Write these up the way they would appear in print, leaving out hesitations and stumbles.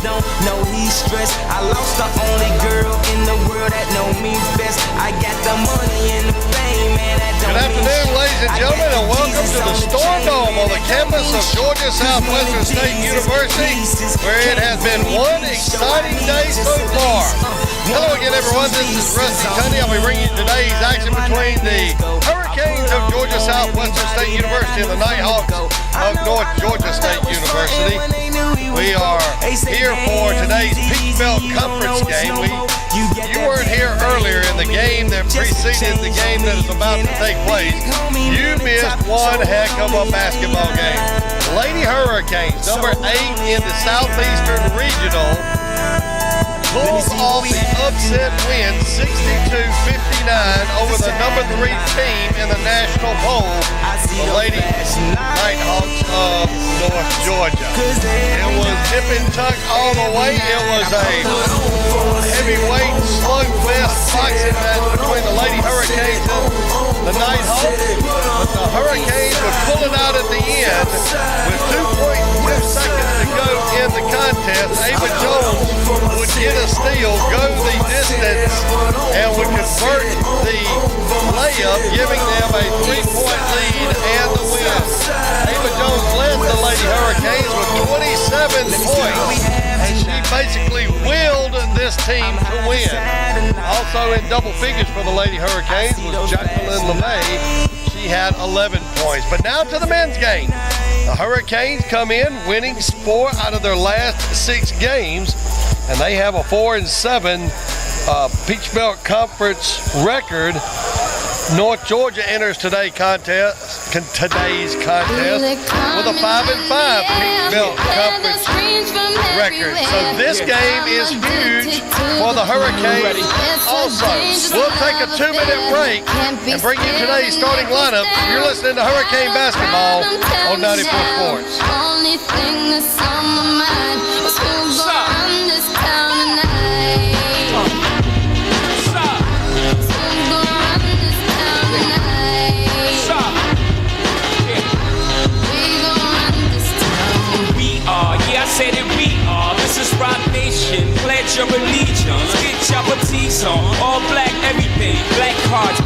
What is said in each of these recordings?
don't know he's stressed. I lost the only girl in the world that know me best. I got the money and the fame, man, that don't Good afternoon, ladies and gentlemen, and welcome to the Storm Dome on the campus of Georgia Southwestern State University, where it has been one exciting day so far. Hello again, everyone. This is Rusty Tunney. I'll be bringing you today's action between the Hurricanes of Georgia Southwestern State University and the Nighthawks of North Georgia State University. We are here for today's Peach Belt Conference game. You weren't here earlier in the game that preceded the game that is about to take place. You missed one heck of a basketball game. Lady Hurricanes, number 8 in the Southeastern Regional, pulled off the upset win 62-59 over the number 3 team in the national poll, the Lady Nighthawks of North Georgia. It was tip and tuck all the way. It was a heavyweight slugfest boxing match between the Lady Hurricanes and the Nighthawks. But the Hurricanes would pull it out at the end with 2.2 seconds to go in the contest. Ava Jones would get a steal, go the distance, and would convert the layup, giving them a 3-point lead and the win. Ava Jones led the Lady Hurricanes with 27 points, and she basically willed this team to win. Also in double figures for the Lady Hurricanes was Jacqueline LeMay. She had 11 points. But now to the men's game. The Hurricanes come in winning 4 out of their last 6 games, and they have a 4-7 Peach Belt Conference record. North Georgia enters today's contest with a 5-5 Peach Belt Conference record. So this game is huge for the Hurricanes. Also, we'll take a 2-minute break and bring you today's starting lineup. You're listening to Hurricane Basketball on 94 Sports. Only thing that's on my mind is who's gonna run this town tonight. Say that we are, this is Rock Nation, pledge your allegiance, get your boutiques on, all black everything, black cars,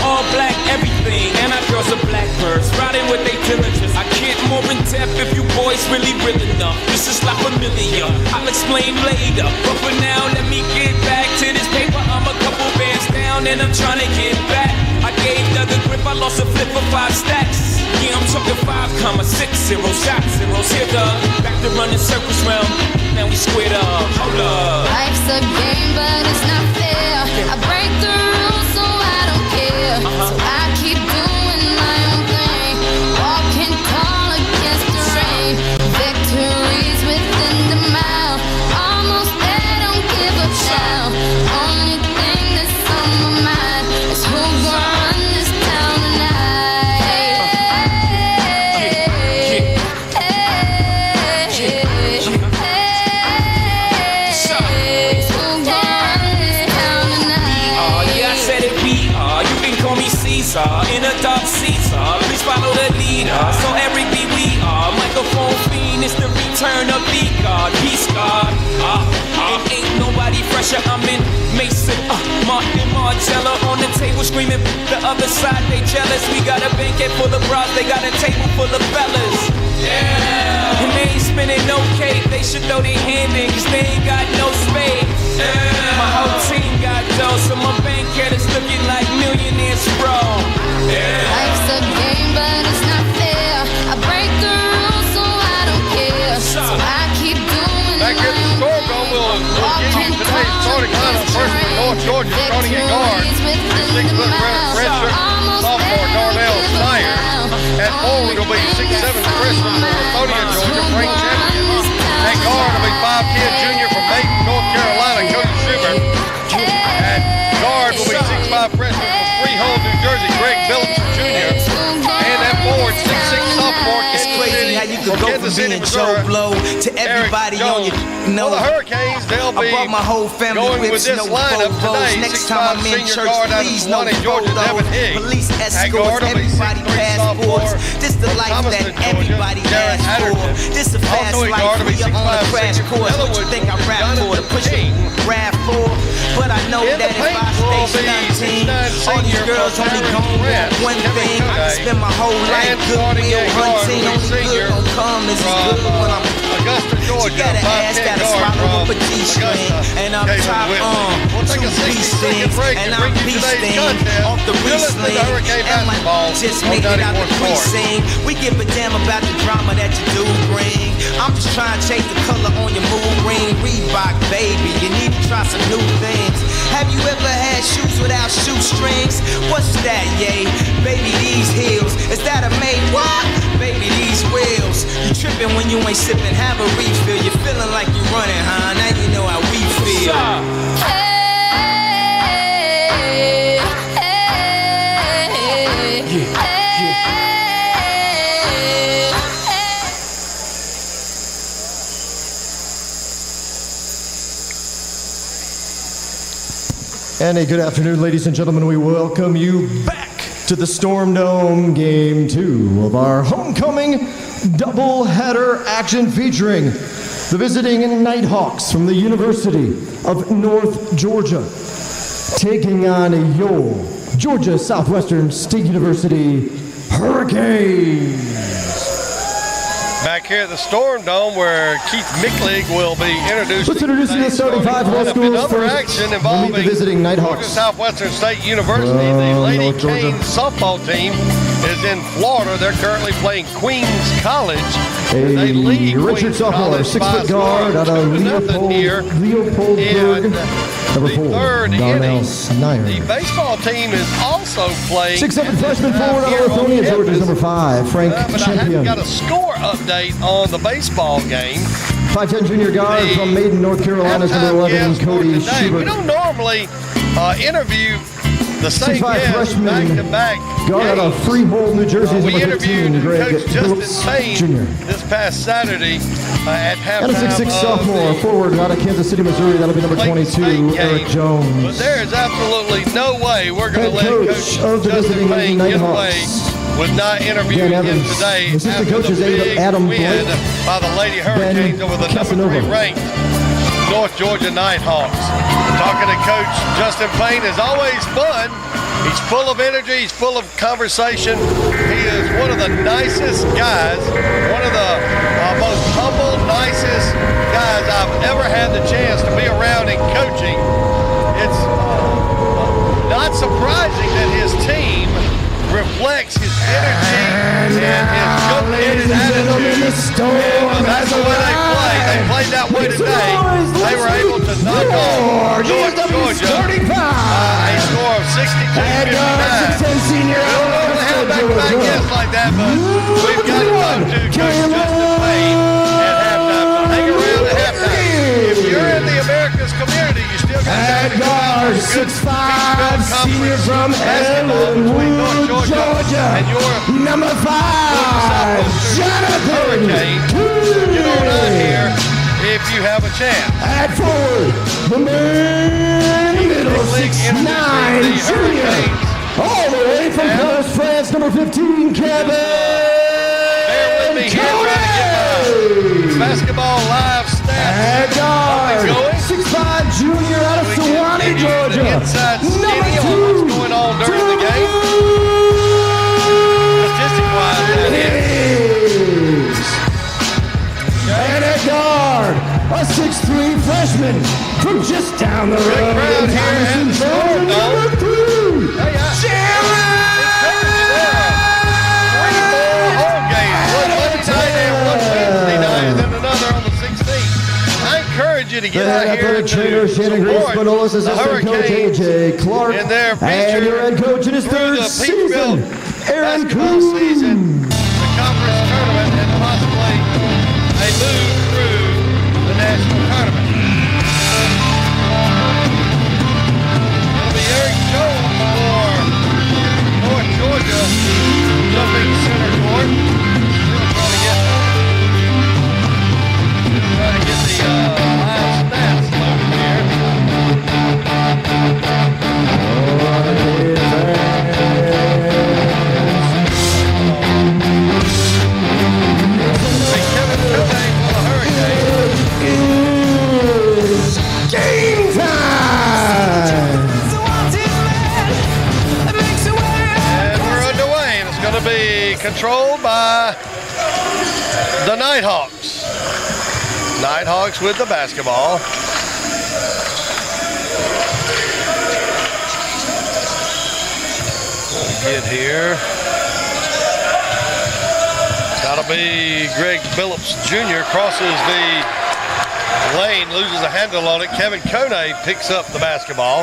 all black everything, and our girls are blackbirds, riding with their diligence. I can't more in depth if you boys really real enough, this is like familiar, I'll explain later, but for now let me get back to this paper. I'm a couple bands down and I'm trying to get back. I gave Doug a grip, I lost a flip for 5 stacks. Yeah, I'm talking 5,6 shot zeros. Here, Doug, back to running circles round. Now we squared up. Hold up. Life's a game, but it's not fair. I break the rules, so I don't care. So I keep doing my own thing. Walking tall against the rain. Victories within the mile. Almost there, don't give up now. Only thing that's on my mind is who's gonna run this town tonight. In a dark Caesar, please follow the leader. So Eric B, we are microphone fiend. It's the return of the God, peace God. And ain't nobody fresher. I'm in Mason, Martin Margiela on the table screaming. The other side they jealous. We got a banquet full of bras. They got a table full of fellas. Yeah. And they ain't spinning no cake. They should throw their hand in, 'cause they ain't got no space. Yeah. My whole team got dough, so my banquet is looking like millionaires, bro. Yeah. Life's a game, but it's not fair. I break the rules, so I don't care. So I keep doing Back here at the Storm Dome, we'll give you today's starting lineup. First for North Georgia, starting at guard, 6-foot redshirt sophomore Darnell Snyder. At forward will be 6'7" freshman from Lithonia, Georgia, Frank Champion. At guard will be 5'10" junior from Dayton, North Carolina, Cody Schubert. At guard will be 6'5" freshman from Freehold, New Jersey, Greg Phillips Jr. And at forward, 6'6" sophomore, Kansas City, from Kansas City, being Missouri. Joe Blow to everybody Eric on your Jones. know. Well, the Hurricanes, they'll I be brought my whole family going with with this no lineup Bobos. today. Next time 6'5" I'm in senior church, guard out of please no Sewanee, Georgia, Devin photos. Higgs. Police At escorts, guard, will be everybody 6'3" passports. sophomore This the life Thomaston, that Georgia, everybody Jared asks for. Adderton. This a fast Also at life, guard, will be we are on a 6'5" crash senior course. What you Ellenwood, think I rap Jonathan for? To push a King. rap for? But I know In the that if paint I will stay be 19, 6'9" all these senior girls from only Aaron gon' Grant, want one Kevin thing. I Kodak. spend my whole life And starting goodwill at guard hunting. will be Only senior good gon' come is from good when I'm Augusta, Georgia. she got an ass 5'10" that'll guard swallow up from a G-string. Augusta, And up Caleb top, Whitley. We'll take a 2 60-second B-stings. break And to I'm bring you today's B-sting contest. off the You're listening to re-sling. Hurricane And my Basketball just on made it out the 94 Sports. precinct. We give a damn about the drama that you do bring. I'm just trying to change the color on your mood ring. Reebok, baby, you need to try some new things. Have you ever had shoes without shoestrings? What's that, yay? Baby, these heels. Is that a made what? Baby, these wheels. You tripping when you ain't sipping, have a refill. You feeling like you running, huh? Now you know how we feel. Hey, hey, And a good afternoon, ladies and gentlemen. We welcome you back to the Storm Dome Game 2 of our homecoming doubleheader action featuring the visiting Nighthawks from the University of North Georgia, taking on your Georgia Southwestern State University Hurricanes. Back here at the Storm Dome, where Keith Micklig will be introducing. Let's introduce you to the starting five for lineup. schools Another first. action We'll involving meet the visiting Nighthawks. Georgia Southwestern State University. From The Lady North Georgia. Canes softball team is in Florida. They're currently playing Queens College. A They lead Richard Queens sophomore, College 6 by foot a score guard out of 2-0 here Leopoldburg. in Number the 4, third Darnell inning. Snyder. The baseball team is also playing. 6'7" freshman forward out here of on Lithonia, Georgia's campus. number 5, Frank But I haven't Champion. got a score update on the baseball game. 5'10" junior guard The from Maiden, North Carolina's number halftime 11, guest for Cody today. We Schubert. don't normally interview the same 6'5" guest freshman back-to-back guard out of games. Freehold, New Jersey's We number 15, interviewed Greg Coach Phillips Justin Payne Jr. this past Saturday at halftime And a 6'6" sophomore of the forward out of Kansas City, Missouri. That'll be number Lake 22, State Eric game. Jones. But there is absolutely no way we're going to Head let coach Coach of the Justin visiting Payne get away Nighthawks, with not interviewing Dan him Evans. today Assistant after coaches the big Adam win Blake, by the Lady Hurricanes over the Casanova. number 3 ranked North Georgia Nighthawks. Talking to Coach Justin Payne is always fun. He's full of energy. He's full of conversation. He is one of the nicest guys, one of the most humble, nicest guys I've ever had the chance to be around in coaching. It's not surprising that his team reflects his energy and his go-get-it attitude. That's the way they play. They played that way today. They were able to knock off North Georgia a score of 62-59. We don't normally have back-to-back guests like that, but we've got to talk to Coach Justin Payne at halftime. So hang around at halftime. If you're in the Americus community, you still got time to come out to a good 6'5", senior conference from basketball between North Ellenwood, Georgia and your number 5, Jonathan Hurricane. Get on out here if you have a chance. At forward, the man, middle 6'9", The junior, Hurricanes. all the way from Paris, France, number 15, Kevin Bear with me here trying to get my basketball live stats. At guard, going. 6'5", junior out of We can Sewanee, give you the Georgia, inside number skinny on 2, what's going on during the game. Statistic-wise, that is. And at guard, a 6'3" freshman from just down the road. crowd here Thomason, at the Storm Dome. number 3, Hey, Jared! home games, one Monday night and one Wednesday night, and then another on the 16th. I encourage you to The get head out here athletic trainer, to Shannon Grace support Manolis, the assistant coach Hurricanes AJ Clark, in their and your head coach in his through third the season, Peachville Aaron basketball season, Coon. the conference tournament, and possibly a move through the national tournament. It'll be Eric Jones for North Georgia, jumping center court. Still trying to get Nighthawks. Nighthawks with the basketball. Get here. That'll be Greg Billups Jr. crosses the lane, loses a handle on it. Kevin Kone picks up the basketball.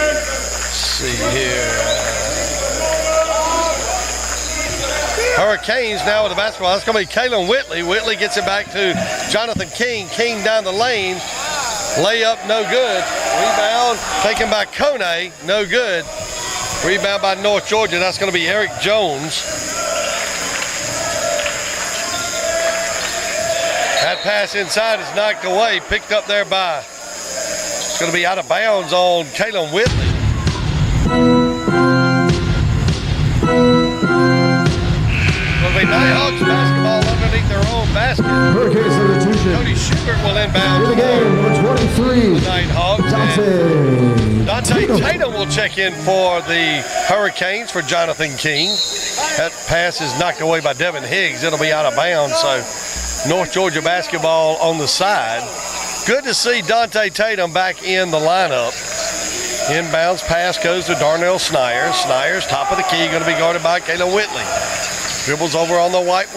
Let's see here. Hurricanes now with the basketball. That's going to be Kalen Whitley. Whitley gets it back to Jonathan King. King down the lane. Layup, no good. Rebound taken by Kone, no good. Rebound by North Georgia. That's going to be Eric Jones. That pass inside is knocked away. Picked up there by, it's going to be out of bounds on Kalen Whitley. It'll be Nighthawks basketball underneath their own basket. Hurricane substitution. Cody Schubert will inbound. In the game, number 23. The Nighthawks. Dante Tatum will check in for the Hurricanes for Jonathan King. That pass is knocked away by Devin Higgs. It'll be out of bounds, so North Georgia basketball on the side. Good to see Dante Tatum back in the lineup. Inbounds pass goes to Darnell Snyers. Snyers, top of the key, going to be guarded by Kalen Whitley. Dribbles over on the right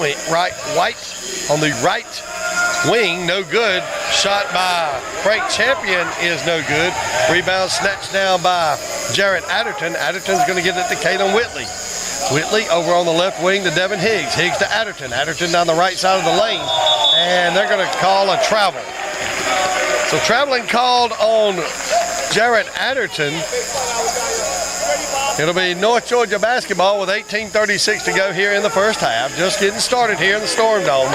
wing, no good. Shot by Frank Champion is no good. Rebound snatched down by Jarrett Adderton. Adderton's going to get it to Kalen Whitley. Whitley over on the left wing to Devin Higgs. Higgs to Adderton. Adderton down the right side of the lane. And they're going to call a travel. So traveling called on Jarrett Adderton. It'll be North Georgia basketball with 18:36 to go here in the first half. Just getting started here in the Storm Dome.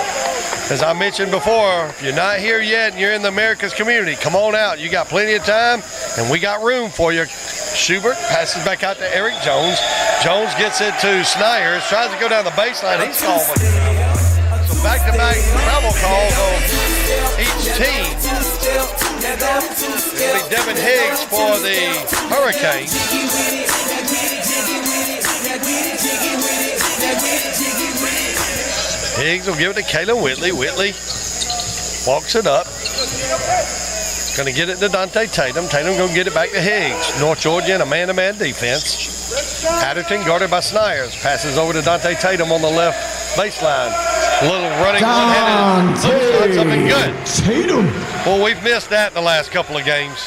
As I mentioned before, if you're not here yet and you're in the Americus community, come on out. You got plenty of time, and we got room for you. Schubert passes back out to Eric Jones. Jones gets it to Snyers, tries to go down the baseline. He's called for travel. So back-to-back travel calls on each team. It'll be Devin Higgs for the Hurricanes. Higgs will give it to Kalen Whitley. Whitley walks it up. Going to get it to Dante Tatum. Tatum going to get it back to Higgs. North Georgia in a man-to-man defense. Adderton guarded by Snyers. Passes over to Dante Tatum on the left baseline. A little running one-handed. Looks like something good. Tatum. Well, we've missed that in the last couple of games.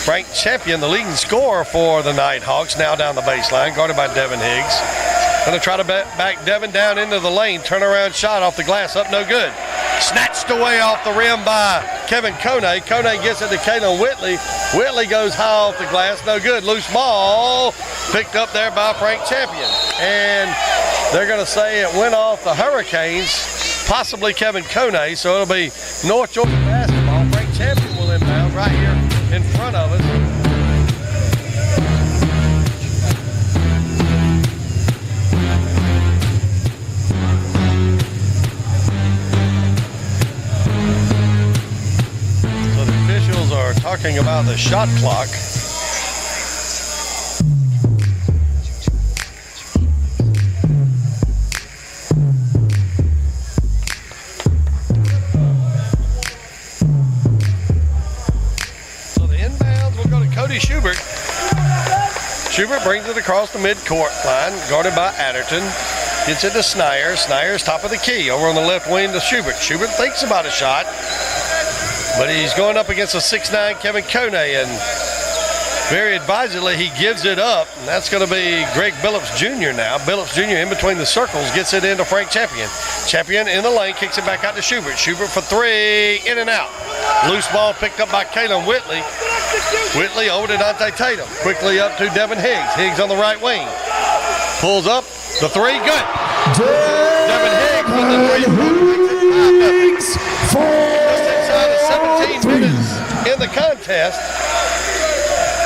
Frank Champion, the leading scorer for the Nighthawks, now down the baseline, guarded by Devin Higgs. Going to try to back Devin down into the lane. Turnaround shot off the glass, up no good. Snatched away off the rim by Kevin Kone. Kone gets it to Kalen Whitley. Whitley goes high off the glass, no good. Loose ball picked up there by Frank Champion. And they're going to say it went off the Hurricanes, possibly Kevin Kone. So it'll be North Georgia basketball. Frank Champion will inbound right here in front of us. Are talking about the shot clock. So the inbounds will go to Cody Schubert. Schubert brings it across the midcourt line, guarded by Adderton. Gets it to Snyers. Snyers top of the key over on the left wing to Schubert. Schubert thinks about a shot, but he's going up against a 6'9" Kevin Kone, and very advisedly he gives it up. And that's going to be Greg Billups Jr. now. Billups Jr. in between the circles gets it into Frank Champion. Champion in the lane, kicks it back out to Schubert. Schubert for three, in and out. Loose ball picked up by Kalen Whitley. Whitley over to Dante Tatum. Quickly up to Devin Higgs. Higgs on the right wing. Pulls up, the three, good. Devin Higgs with the three. 17 minutes in the contest.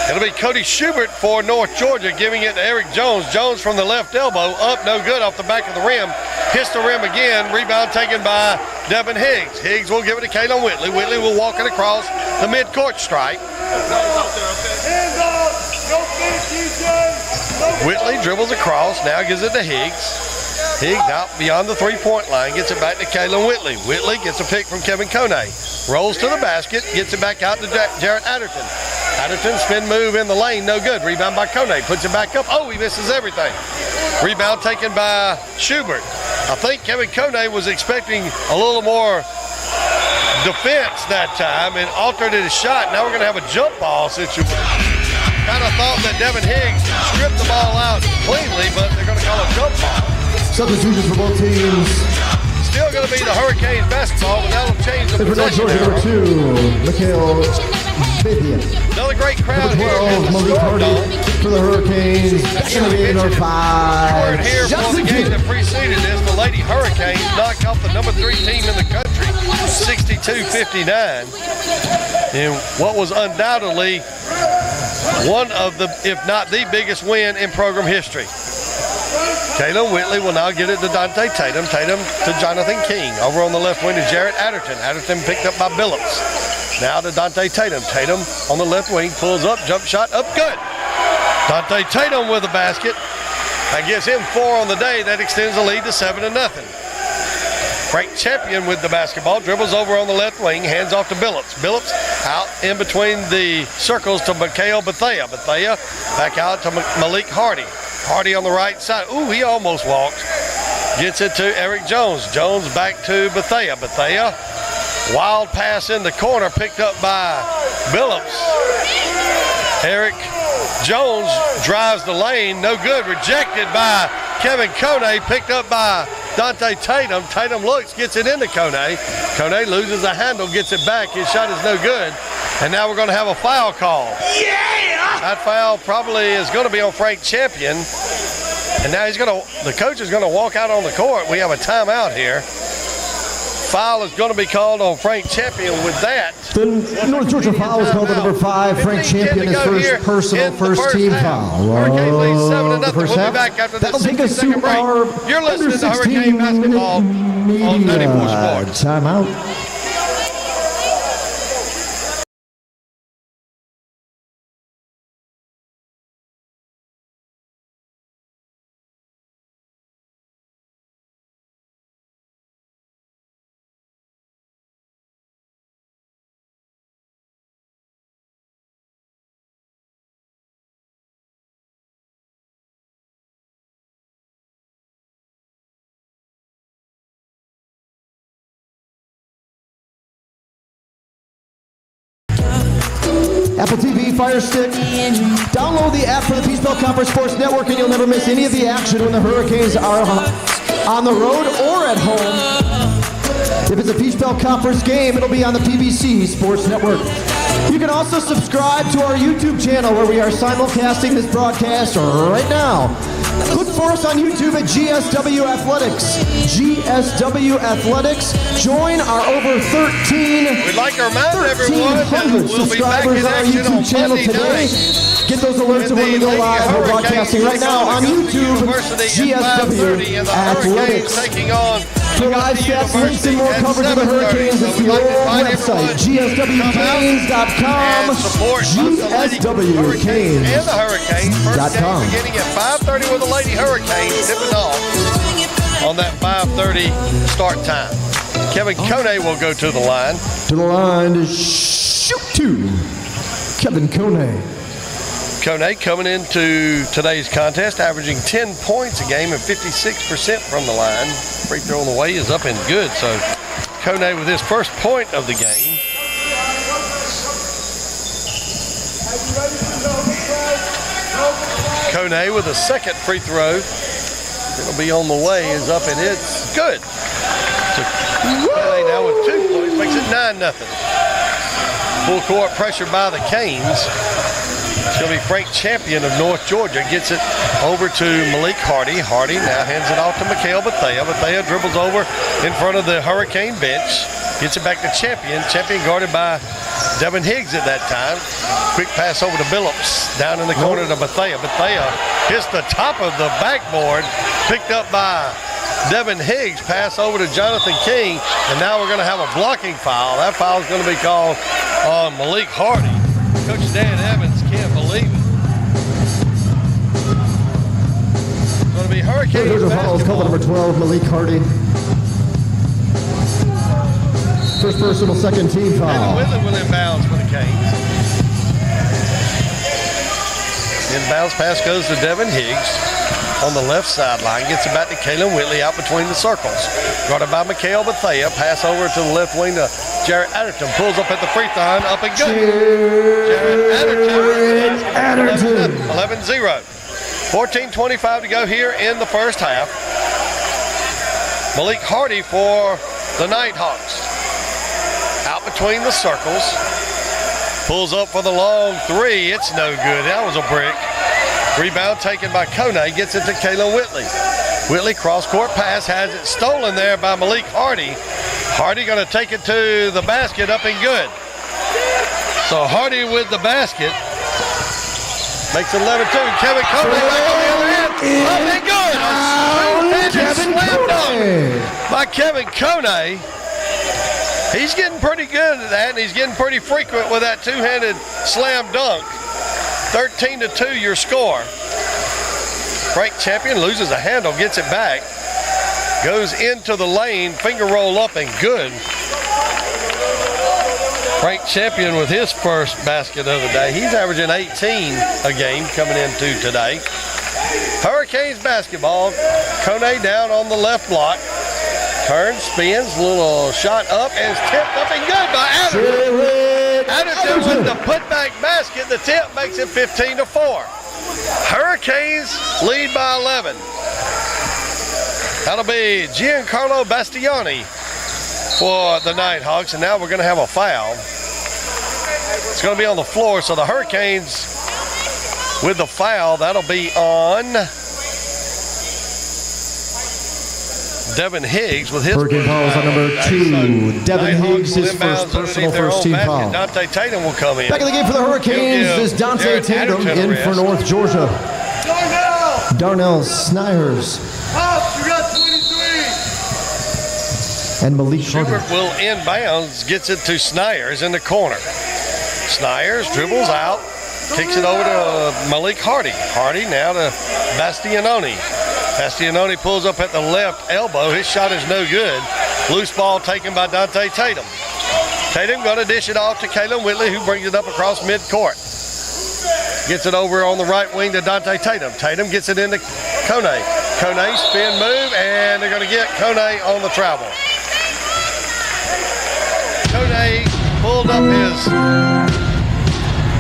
It'll be Cody Schubert for North Georgia giving it to Eric Jones. Jones from the left elbow, up no good off the back of the rim. Hits the rim again, rebound taken by Devin Higgs. Higgs will give it to Kalen Whitley. Whitley will walk it across the midcourt stripe. Whitley dribbles across, now gives it to Higgs. Higgs out beyond the three-point line, gets it back to Kalen Whitley. Whitley gets a pick from Kevin Kone. Rolls to the basket, gets it back out to Jarrett Adderton. Adderton spin move in the lane, no good. Rebound by Kone, puts it back up. Oh, he misses everything. Rebound taken by Schubert. I think Kevin Kone was expecting a little more defense that time and altered his shot. Now we're going to have a jump ball situation. Kind of thought that Devin Higgs stripped the ball out cleanly, but they're going to call a jump ball. Substitutions for both teams. Still going to be the Hurricanes basketball, but that'll change the possession. Number 2, Mikhail Bithian. Another great crowd Number 12, Malik Hardy for the Hurricanes. In the game, number 5. Here for the game that preceded this, the Lady Hurricanes knocked off the number 3 team in the country, 62-59. In what was undoubtedly one of the, if not the biggest win in program history. Kalen Whitley will now get it to Dante Tatum. Tatum to Jonathan King. Over on the left wing to Jarrett Adderton. Adderton picked up by Billups. Now to Dante Tatum. Tatum on the left wing, pulls up, jump shot, up good. Dante Tatum with a basket. That gives him 4 on the day. That extends the lead to 7-0. Frank Champion with the basketball, dribbles over on the left wing, hands off to Billups. Billups out in between the circles to Mikhail Bethea. Bethea back out to Malik Hardy. Hardy on the right side. Ooh, he almost walked. Gets it to Eric Jones. Jones back to Bethea. Bethea, wild pass in the corner, picked up by Billups. Eric Jones drives the lane, no good. Rejected by Kevin Kone, picked up by Dante Tatum. Tatum looks, gets it into Kone. Kone loses the handle, gets it back. His shot is no good. And now we're going to have a foul call. Yeah! That foul probably is going to be on Frank Champion. And now the coach is going to walk out on the court. We have a timeout here. Foul is going to be called on Frank Champion with that. The North Georgia foul is called on number 5. Frank Champion is first team foul. Hurricanes lead 7-0. The first We'll half. be back after That'll this take us to 60-second break. our You're listening to Hurricane Basketball on 94 Sports. Timeout. Apple TV, Fire Stick. Download the app for the Peace Belt Conference Sports Network and you'll never miss any of the action when the Hurricanes are on the road or at home. If it's a Peace Belt Conference game, it'll be on the PBC Sports Network. You can also subscribe to our YouTube channel where we are simulcasting this broadcast right now. Look for us on YouTube at GSW Athletics. GSW Athletics. Join our over 13. We'd like to remind everyone that we'll be back subscribers in on our action YouTube on channel Monday today. night. Get those alerts when we go live. We're broadcasting right now on YouTube. GSW Athletics. Taking on For live stats, links, and more coverage of the Hurricanes, it's the old website, GSWCanes.com. GSWCanes.com. And the Hurricanes. First game beginning at 5:30 with the Lady Hurricanes tipping off on that 5:30 start time. Kevin Kone will go to the line. To the line to shoot to Kevin Kone. Kone coming into today's contest, averaging 10 points a game and 56% from the line. Free throw on the way is up and good. So Kone with his first point of the game. Kone with a second free throw. It'll be on the way, is up and it's good. So Kone now with 2 points, makes it 9-0. Full court pressure by the Canes. It's going to be Frank Champion of North Georgia. Gets it over to Malik Hardy. Hardy now hands it off to Mikhail Bethea. Bethea dribbles over in front of the Hurricane bench. Gets it back to Champion. Champion guarded by Devin Higgs at that time. Quick pass over to Billups. Down in the corner to Bethea. Bethea hits the top of the backboard. Picked up by Devin Higgs. Pass over to Jonathan King. And now we're going to have a blocking foul. That foul is going to be called on Malik Hardy. Coach Dan Evans can't believe it. Hurricanes Georgia fouls called basketball. number 12, Malik Hardy. First personal, second team Taylor foul. Whitley will inbounds for the Canes. Inbounds pass goes to Devin Higgs on the left sideline. Gets it back to Kaylin Whitley out between the circles. Guarded by Mikhail Bethea. Pass over to the left wing to Jarrett Adderton. Pulls up at the free throw line. Up and good. Jarrett Adderton. 11-0. 14:25 to go here in the first half. Malik Hardy for the Nighthawks. Out between the circles. Pulls up for the long three. It's no good. That was a brick. Rebound taken by Kone. Gets it to Kaylin Whitley. Whitley cross-court pass. Has it stolen there by Malik Hardy. Hardy going to take it to the basket. Up and good. So Hardy with the basket. Makes it 11-2. Kevin Kone back on the other end. Up and good. Kevin Slam dunk Kone. by Kevin Kone. He's getting pretty good at that, and he's getting pretty frequent with that two-handed slam dunk. 13-2 your score. Frank Champion loses a handle, gets it back. Goes into the lane, finger roll up and good. Frank Champion with his first basket of the day. He's averaging 18 a game coming into today. Hurricanes basketball. Kone down on the left block. Turns, spins, little shot up, and is tipped up and good by Adderton. Adderton with the putback basket. The tip makes it 15-4. Hurricanes lead by 11. That'll be Giancarlo Bastiani for the Nighthawks, and now we're going to have a foul. It's going to be on the floor, so the Hurricanes with the foul, that'll be on Devin Higgs with his Hurricane fouls on number 2. Devin Higgs, his first personal first-team foul. Dante Tatum will come in. Back in the game for the Hurricanes is Dante Tatum in for North Georgia. Darnell Snyers. And Malik Hardy. Schubert will inbounds, gets it to Snyers in the corner. Snyers dribbles out, kicks it over to Malik Hardy. Hardy now to Bastianoni. Bastianoni pulls up at the left elbow. His shot is no good. Loose ball taken by Dante Tatum. Tatum going to dish it off to Kaylin Whitley, who brings it up across midcourt. Gets it over on the right wing to Dante Tatum. Tatum gets it into Kone. Kone spin move, and they're going to get Kone on the travel. Kone pulled up his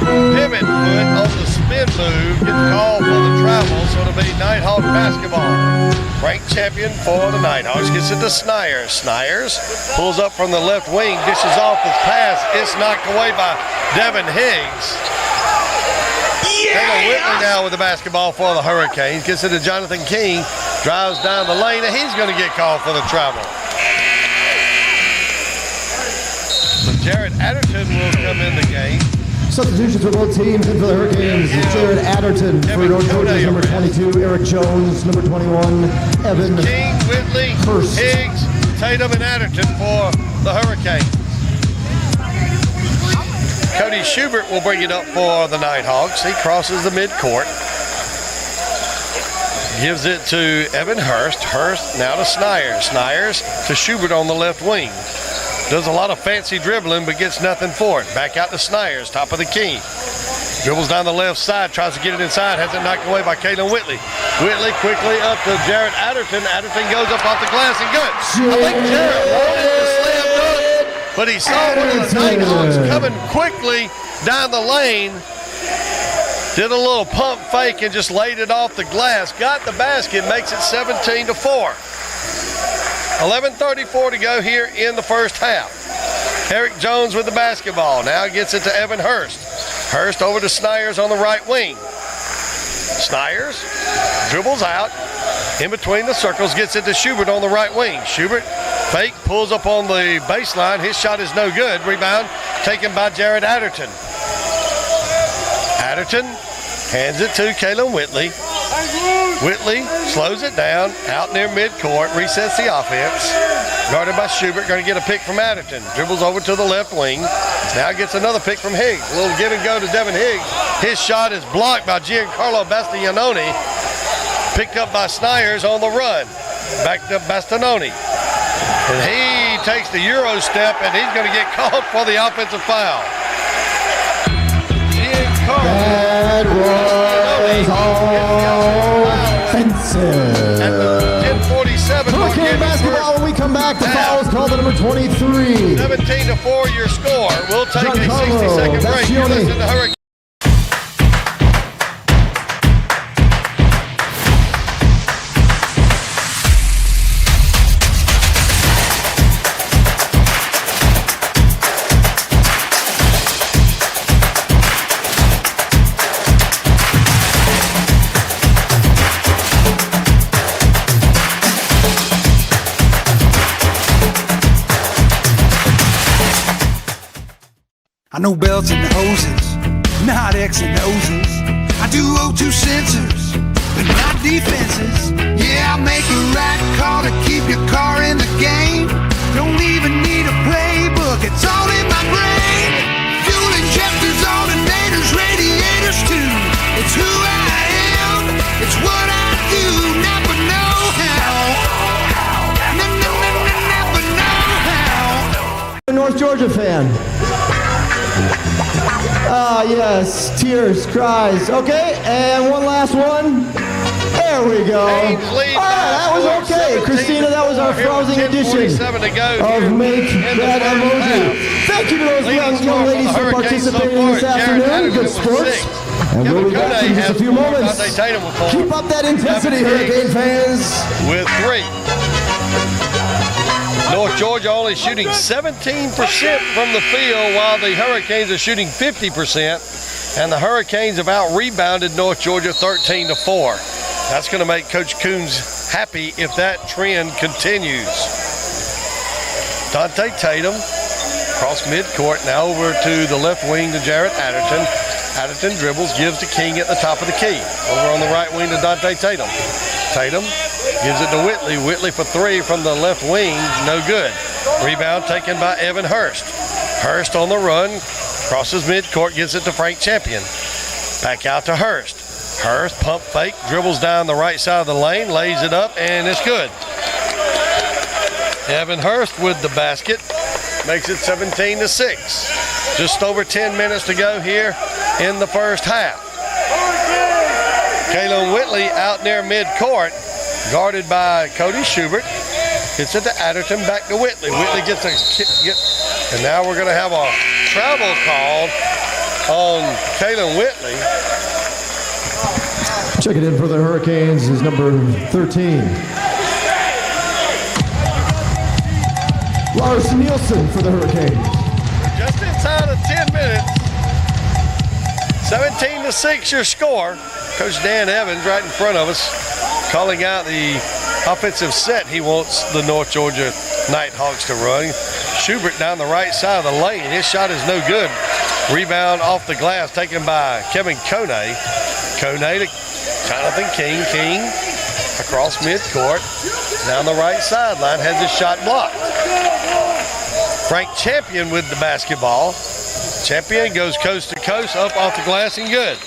pivot foot on the spin move, gets called for the travel, so it'll be Nighthawk basketball. Frank Champion for the Nighthawks gets it to Snyers. Snyers pulls up from the left wing, dishes off his pass. It's knocked away by Devin Higgs. Taylor Whitley now with the basketball for the Hurricanes. Gets it to Jonathan King, drives down the lane, and he's going to get called for the travel. So Jarrett Adderton will come in the game. Substitutions for both teams, and for the Hurricanes, Jared Adderton. For North Georgia's number 22, Eric Jones. Number 21, Evan King, Whitley, Hurst. Higgs, Tatum, and Adderton for the Hurricanes. Cody Schubert will bring it up for the Nighthawks. He crosses the midcourt. Gives it to Evan Hurst. Hurst now to Snyers. Snyers to Schubert on the left wing. Does a lot of fancy dribbling, but gets nothing for it. Back out to Snyers, top of the key. Dribbles down the left side, tries to get it inside, has it knocked away by Kaylin Whitley. Whitley quickly up to Jarrett Adderton. Adderton goes up off the glass and good. I think Jarrett wanted the slam dunk, but he saw one of the Nighthawks coming quickly down the lane. Did a little pump fake and just laid it off the glass. Got the basket, makes it 17-4. 11:34 to go here in the first half. Eric Jones with the basketball. Now gets it to Evan Hurst. Hurst over to Snyers on the right wing. Snyers dribbles out in between the circles, gets it to Schubert on the right wing. Schubert fake, pulls up on the baseline. His shot is no good. Rebound taken by Jarrett Adderton. Adderton hands it to Kaylin Whitley. Whitley slows it down out near midcourt, resets the offense. Guarded by Schubert, going to get a pick from Adderton. Dribbles over to the left wing. Now gets another pick from Higgs. A little give and go to Devin Higgs. His shot is blocked by Giancarlo Bastianoni. picked up by Snyers on the run. Back to Bastinoni. And he takes the Euro step, and he's going to get called for the offensive foul. That was offensive. At the 10:47 Hurricane basketball, when we come back, the foul is called at number 23. 17-4 your score. We'll take a 60-second break. You listen to Hurricane. I know belts and hoses, not X and O's. I do O2 sensors, but not defenses. Yeah, I make a right call to keep your car in the game. Don't even need a playbook, it's all in my brain. Fuel injectors, alternators, radiators too. It's who I am, it's what I do. Never know how. Never know how. North Georgia fan. Ah, yes. Tears, cries. Okay, and one last one. There we go. All right, that was okay. Christina, that was our frozen edition of Make That Emoji. Thank you to those young ladies for participating this afternoon. Good sports. And we'll be back in just a few moments. Keep up that intensity, Hurricane fans. With 3. North Georgia only shooting 17% from the field, while the Hurricanes are shooting 50%. And the Hurricanes have out-rebounded North Georgia 13-4. That's going to make Coach Coons happy if that trend continues. Dante Tatum across midcourt, now over to the left wing to Jarrett Adderton. Adderton dribbles, gives to King at the top of the key. Over on the right wing to Dante Tatum. Tatum gives it to Whitley. Whitley for 3 from the left wing, no good. Rebound taken by Evan Hurst. Hurst on the run, crosses midcourt, gives it to Frank Champion. Back out to Hurst. Hurst, pump fake, dribbles down the right side of the lane, lays it up, and it's good. Evan Hurst with the basket, makes it 17-6. Just over 10 minutes to go here in the first half. Kalen Whitley out near midcourt, guarded by Cody Schubert. Gets it to Adderton, back to Whitley. Whitley gets a kick, and now we're going to have a travel call on Kalen Whitley. Check it in for the Hurricanes is number 13. Lars Nielsen for the Hurricanes. Just inside of 10 minutes. 17-6 your score. Coach Dan Evans right in front of us, calling out the offensive set he wants the North Georgia Nighthawks to run. Schubert down the right side of the lane. His shot is no good. Rebound off the glass taken by Kevin Kone. Kone to Jonathan King. King across midcourt. Down the right sideline, has his shot blocked. Frank Champion with the basketball. Champion goes coast to coast, up off the glass and good.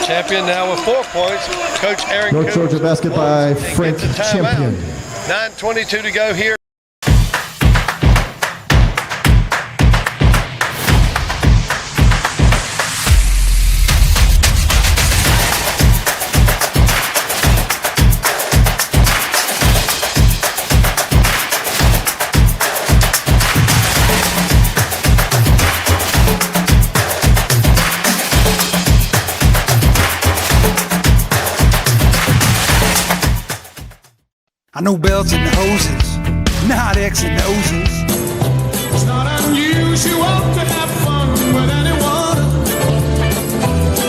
Champion now with 4 points. Coach Aaron North Georgia basket by Frank Champion. 9:22 to go here. I know belts and hoses, not X and O's. It's not unusual to have fun with anyone,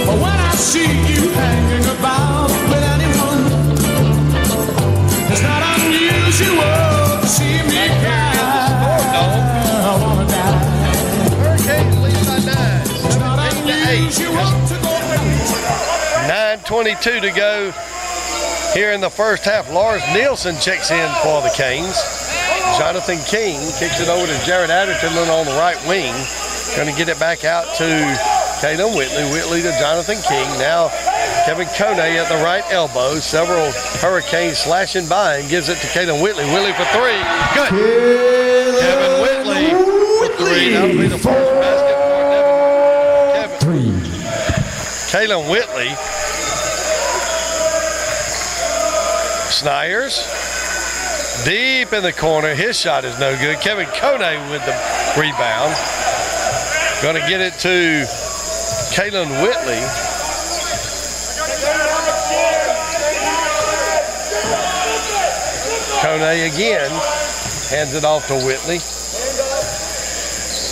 but when I see you hanging about with anyone, it's not unusual to see me cry. I wanna die. Hurricanes lead by 9. It's not unusual to go 9:22 to go here in the first half. Lars Nielsen checks in for the Canes. Jonathan King kicks it over to Jared Adderton on the right wing. Going to get it back out to Kalen Whitley. Whitley to Jonathan King. Now Kevin Coney at the right elbow. Several Hurricanes slashing by and gives it to Kalen Whitley. Whitley for three. Good. Kevin Whitley for three. That'll be the first basket for Kevin. Kalen Whitley. Snyers. Deep in the corner. His shot is no good. Kevin Coney with the rebound. Going to get it to Kalen Whitley. Coney again hands it off to Whitley.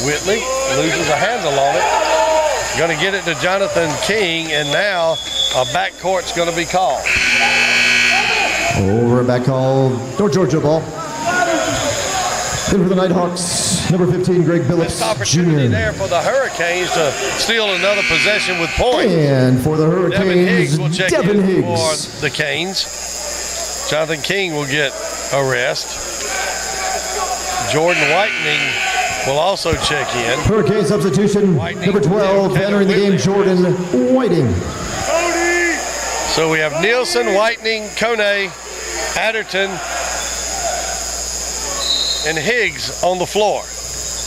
Whitley loses a handle on it. Going to get it to Jonathan King, and now a backcourt's going to be called. Over back call, North Georgia ball. In for the Nighthawks, number 15, Greg Billups Missed opportunity Jr. there for the Hurricanes to steal another possession with points. And for the Devin Hurricanes, Higgs will check Devin in Higgs. for the Canes. Jonathan King will get a rest. Jordan Whitening will also check in. Hurricane substitution, Whitening, number 12, Kevin entering the game, Whitley. Jordan Whiting. So we have Nielsen, Whitening, Coney, Adderton, and Higgs on the floor.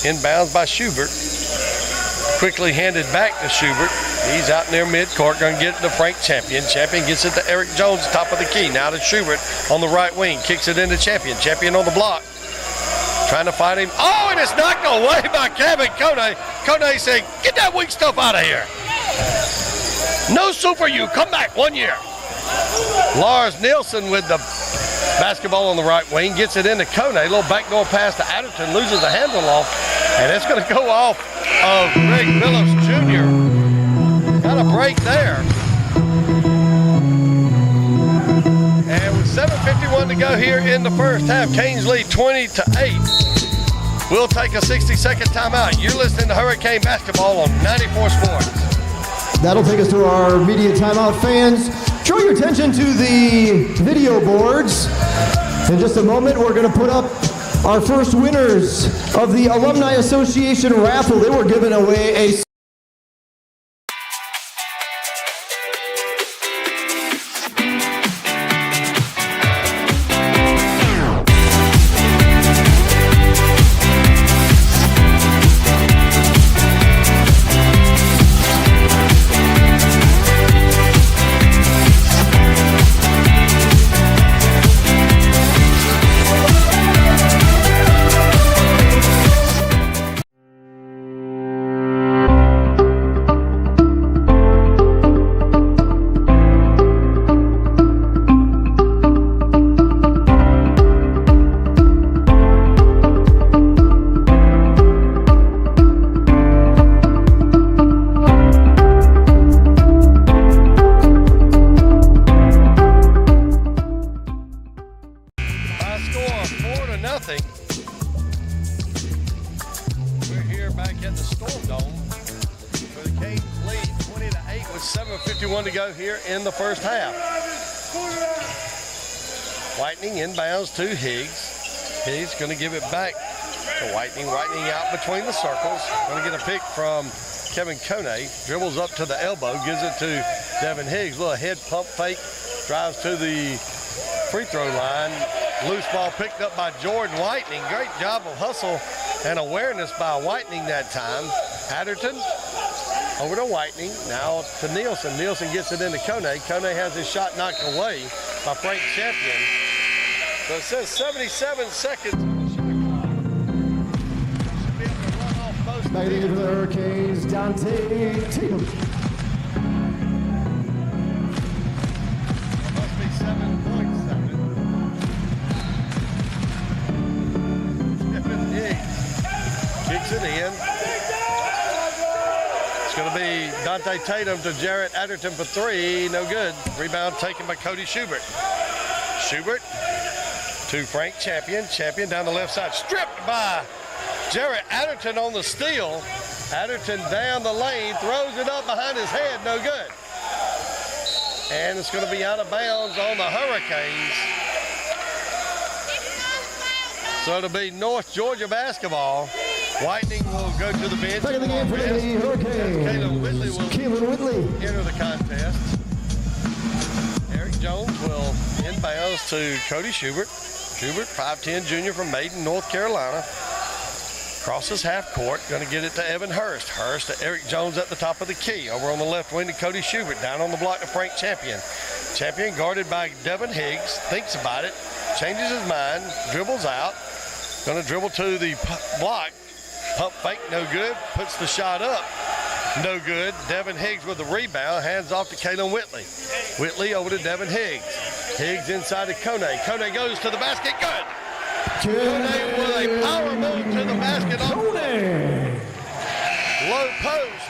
Inbounds by Schubert. Quickly handed back to Schubert. He's out near midcourt, going to get it to Frank Champion. Champion gets it to Eric Jones, top of the key. Now to Schubert on the right wing. Kicks it into Champion. Champion on the block. Trying to fight him. Oh, and it's knocked away by Kevin Coney. Coney saying, get that weak stuff out of here. No Super U. Come back 1 year. Lars Nielsen with the basketball on the right wing. Gets it into Coney. A little backdoor pass to Adderton. Loses the handle off. And it's going to go off of Greg Billups Jr. Got a break there. And with 7:51 to go here in the first half, Canes lead 20-8. We'll take a 60-second timeout. You're listening to Hurricane Basketball on 94 Sports. That'll take us to our media timeout. Fans, draw your attention to the video boards. In just a moment, we're going to put up our first winners of the Alumni Association raffle. They were giving away a to go here in the first half. Whitening inbounds to Higgs. Higgs going to give it back to Whitening. Whitening out between the circles. Going to get a pick from Kevin Coney. Dribbles up to the elbow. Gives it to Devin Higgs. Little head pump fake. Drives to the free throw line. Loose ball picked up by Jordan Whitening. Great job of hustle and awareness by Whitening that time. Adderton over to Whitening, now to Nielsen. Nielsen gets it into Coney. Coney has his shot knocked away by Frank Champion. So it says 77 seconds on the shot clock. Should be able to run off both. Back into the Hurricanes, Dante Tatum. It must be 7.7. Devin Higgs kicks it in. Going to be Dante Tatum to Jarrett Adderton for three. No good. Rebound taken by Cody Schubert. Schubert to Frank Champion. Champion down the left side. Stripped by Jarrett Adderton on the steal. Adderton down the lane. Throws it up behind his head. No good. And it's going to be out of bounds on the Hurricanes. So it'll be North Georgia basketball. Whitening will go to the bench. Back in the game for the Hurricanes. Kalen Whitley will Kalen Whitley. enter the contest. Jones will inbounds to Cody Schubert. Schubert, 5'10 junior from Maiden, North Carolina. Crosses half court, going to get it to Evan Hurst. Hurst to Eric Jones at the top of the key. Over on the left wing to Cody Schubert. Down on the block to Frank Champion. Champion guarded by Devin Higgs. Thinks about it. Changes his mind. Dribbles out. Going to dribble to the block. Pump fake, no good. Puts the shot up. No good. Devin Higgs with the rebound. Hands off to Kalen Whitley. Whitley over to Devin Higgs. Higgs inside to Kone. Kone goes to the basket. Good. Kone with a power move to the basket. Low post.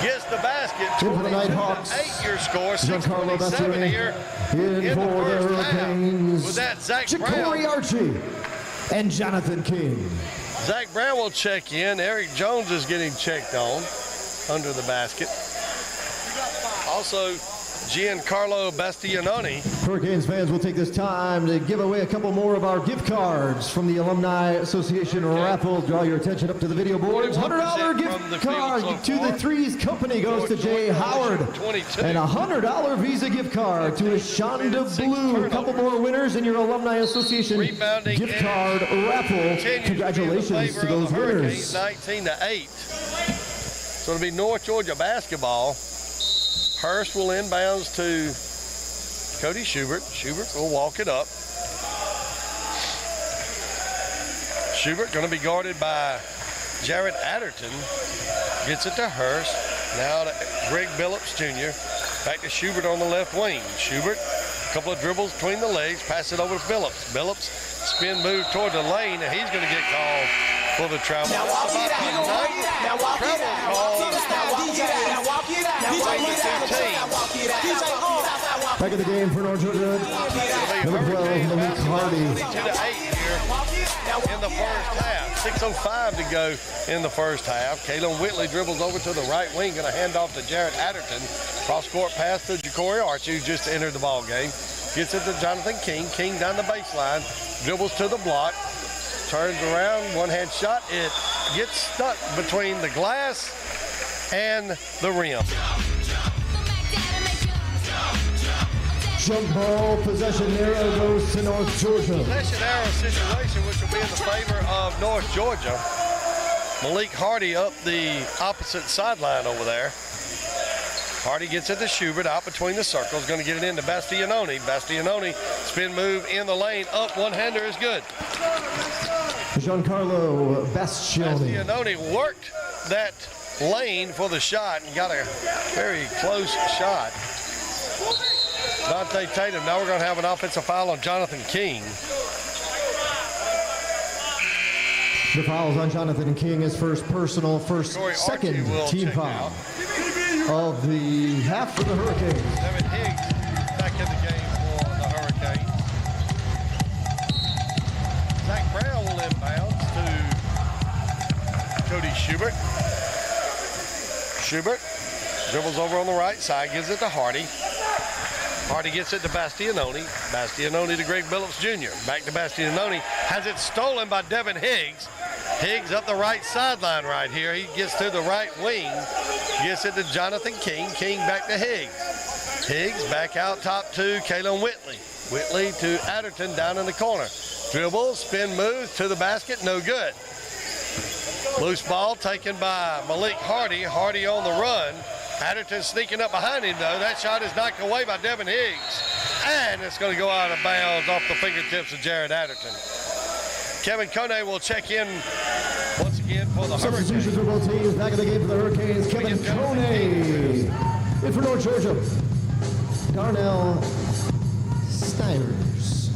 Gets the basket. 22-8 your score. 6:27 here in the first half. With that, Zach Brown. Archie and Jonathan King. Zach Brown will check in. Eric Jones is getting checked on under the basket. Also, Giancarlo Bastianoni. Hurricanes fans will take this time to give away a couple more of our gift cards from the Alumni Association raffle. Draw your attention up to the video boards. $100 gift card to the Threes Company goes to Jay Howard. And a $100 Visa gift card to Ashonda Blue. A couple more winners in your Alumni Association gift card raffle. Congratulations to those winners. 19-8. So it'll be North Georgia basketball. Hurst will inbounds to Cody Schubert. Schubert will walk it up. Schubert going to be guarded by Jared Adderton. Gets it to Hurst. Now to Greg Billups Jr. Back to Schubert on the left wing. Schubert, a couple of dribbles between the legs. Pass it over to Billups. Billups, spin move toward the lane, and he's going to get called for the travel. Now walk it out. Now walk it out. Now walk it out. Back in the game for North Georgia. Number 12, Malik Hardy. 22-8 here in the first half. 6:05 to go in the first half. Kalen Whitley dribbles over to the right wing, going to hand off to Jared Adderton. Cross-court pass to Ja'Cory Archie, who just entered the ball game. Gets it to Jonathan King. King down the baseline. Dribbles to the block. Turns around. One-hand shot. It gets stuck between the glass and the rim. Jump ball possession arrow goes to North Georgia. Possession arrow situation, which will be in the favor of North Georgia. Malik Hardy up the opposite sideline over there. Hardy gets it to Schubert out between the circles. Going to get it into Bastianoni. Bastianoni, spin move in the lane. Up, one-hander is good. Giancarlo Bastianoni. Bastianoni worked that lane for the shot and got a very close shot. Dante Tatum. Now we're going to have an offensive foul on Jonathan King. The fouls on Jonathan King, his first personal, second team foul of the half for the Hurricanes. Devin Higgs back in the game for the Hurricanes. Zach Brown will inbound to Cody Schubert. Schubert dribbles over on the right side, gives it to Hardy. Hardy gets it to Bastianoni. Bastianoni to Greg Billups Jr. Back to Bastianoni. Has it stolen by Devin Higgs. Higgs up the right sideline right here. He gets to the right wing. Gets it to Jonathan King. King back to Higgs. Higgs back out top to Kalen Whitley. Whitley to Adderton down in the corner. Dribble, spin move to the basket. No good. Loose ball taken by Malik Hardy. Hardy on the run. Adderton sneaking up behind him, though. That shot is knocked away by Devin Higgs. And it's going to go out of bounds off the fingertips of Jared Adderton. Kevin Kone will check in once again for the Substitutions for Hurricanes. both teams. Back in the game for the Hurricanes. Kevin Kone. In for North Georgia. Darnell Steiners.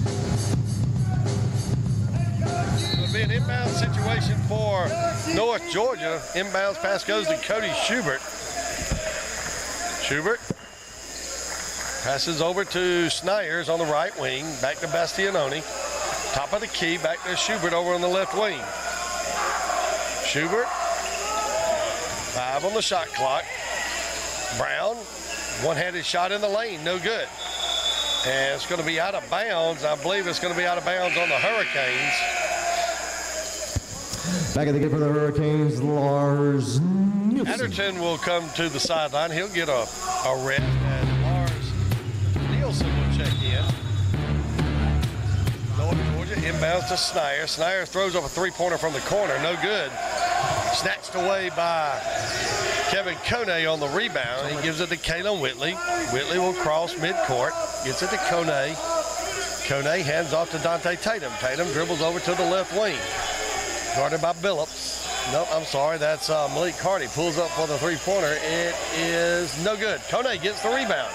It'll be an inbound situation for North Georgia. Inbounds pass goes to Cody Schubert. Schubert passes over to Snyers on the right wing. Back to Bastianoni. Top of the key. Back to Schubert over on the left wing. Schubert. 5 on the shot clock. Brown. One-handed shot in the lane. No good. And it's going to be out of bounds. I believe it's going to be out of bounds on the Hurricanes. Back in the game for the Hurricanes, Lars Nielsen. Adderton will come to the sideline. He'll get a rest as Lars Nielsen will check end. North Georgia inbounds to Snyder. Snyder throws up a three-pointer from the corner. No good. Snatched away by Kevin Kone on the rebound. He gives it to Kalen Whitley. Whitley will cross midcourt. Gets it to Kone. Kone hands off to Dante Tatum. Tatum dribbles over to the left wing. Guarded by Billups. Nope, I'm sorry. That's Malik Hardy. Pulls up for the three-pointer. It is no good. Kone gets the rebound.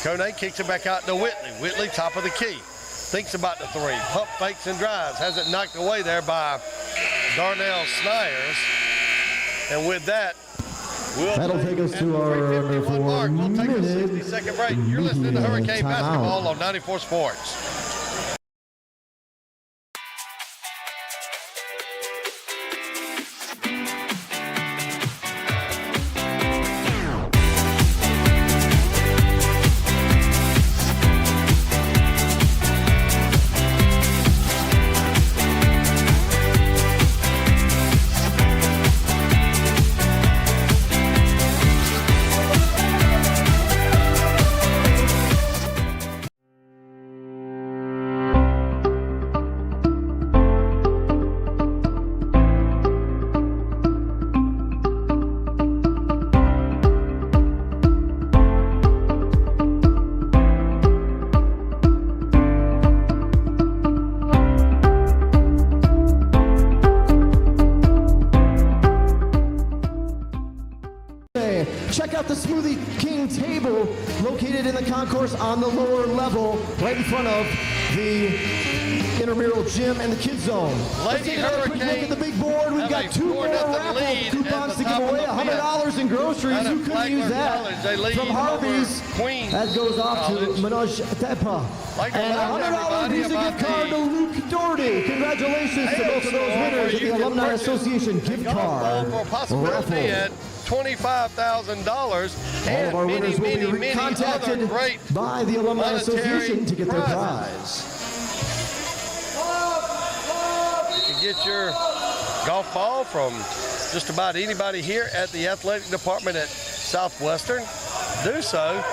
Kone kicks it back out to Whitley. Whitley, top of the key. Thinks about the three. Pump fakes and drives. Has it knocked away there by Darnell Snyers. And with that, that'll take us to our under 4 mark. We'll take a minute 60-second break. You're listening to Hurricane timeout. Basketball on 94 Sports. Check out the Smoothie King table located in the concourse on the lower level, right in front of the intramural gym and the kids zone. Let's take another quick look at the big board. We've got 2 more raffle coupons to give away. $100 in groceries. You couldn't use that from Harvey's. That goes off to Manoj Tepa. And a $100 Visa gift card to Luke Doherty. Congratulations to both of those winners of the Alumni Association gift card raffle. $25,000. All of our winners will be contacted by the Alumni Association to get their prize. You can get your golf ball from just about anybody here at the athletic department at Southwestern. Do so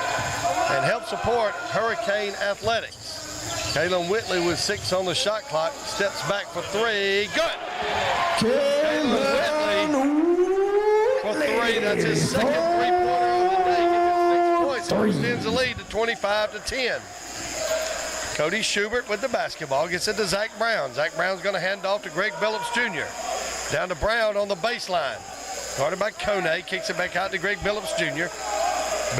and help support Hurricane Athletics. Kalen Whitley with 6 on the shot clock, steps back for 3. Good. Kalen Whitley for 3. That's his second three-pointer of the day. He gets 6 points. Extends the lead to 25-10. Cody Schubert with the basketball gets it to Zach Brown. Zach Brown's going to hand off to Greg Billups Jr. Down to Brown on the baseline. Guarded by Kone, kicks it back out to Greg Billups Jr.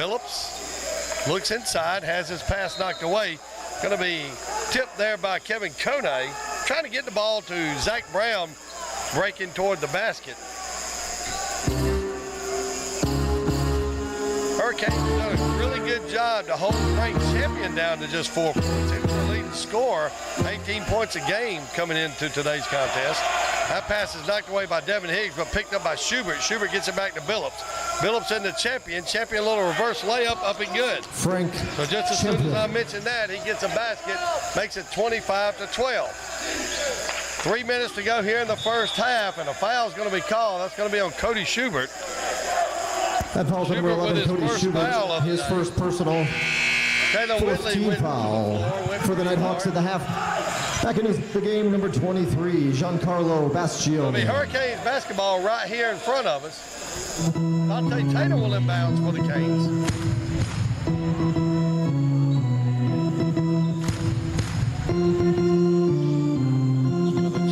Billups looks inside, has his pass knocked away. Going to be tipped there by Kevin Kone. Trying to get the ball to Zach Brown, breaking toward the basket. Hurricanes have done a really good job to hold the ranked champion down to just 4 points. He was the leading scorer, 18 points a game coming into today's contest. That pass is knocked away by Devin Higgs, but picked up by Schubert. Schubert gets it back to Billups. Billups in the champion. Champion, a little reverse layup, up and good. Frank. So just as soon as I mentioned that, he gets a basket, makes it 25-12. 3 minutes to go here in the first half, and a foul is going to be called. That's going to be on Cody Schubert. That foul's number 11, Cody Schubert, his first personal. Fourth team foul for the Nighthawks at the half. Back in the game, number 23, Giancarlo Bastione. The Hurricanes basketball right here in front of us. Dante Tatum will inbounds for the Canes.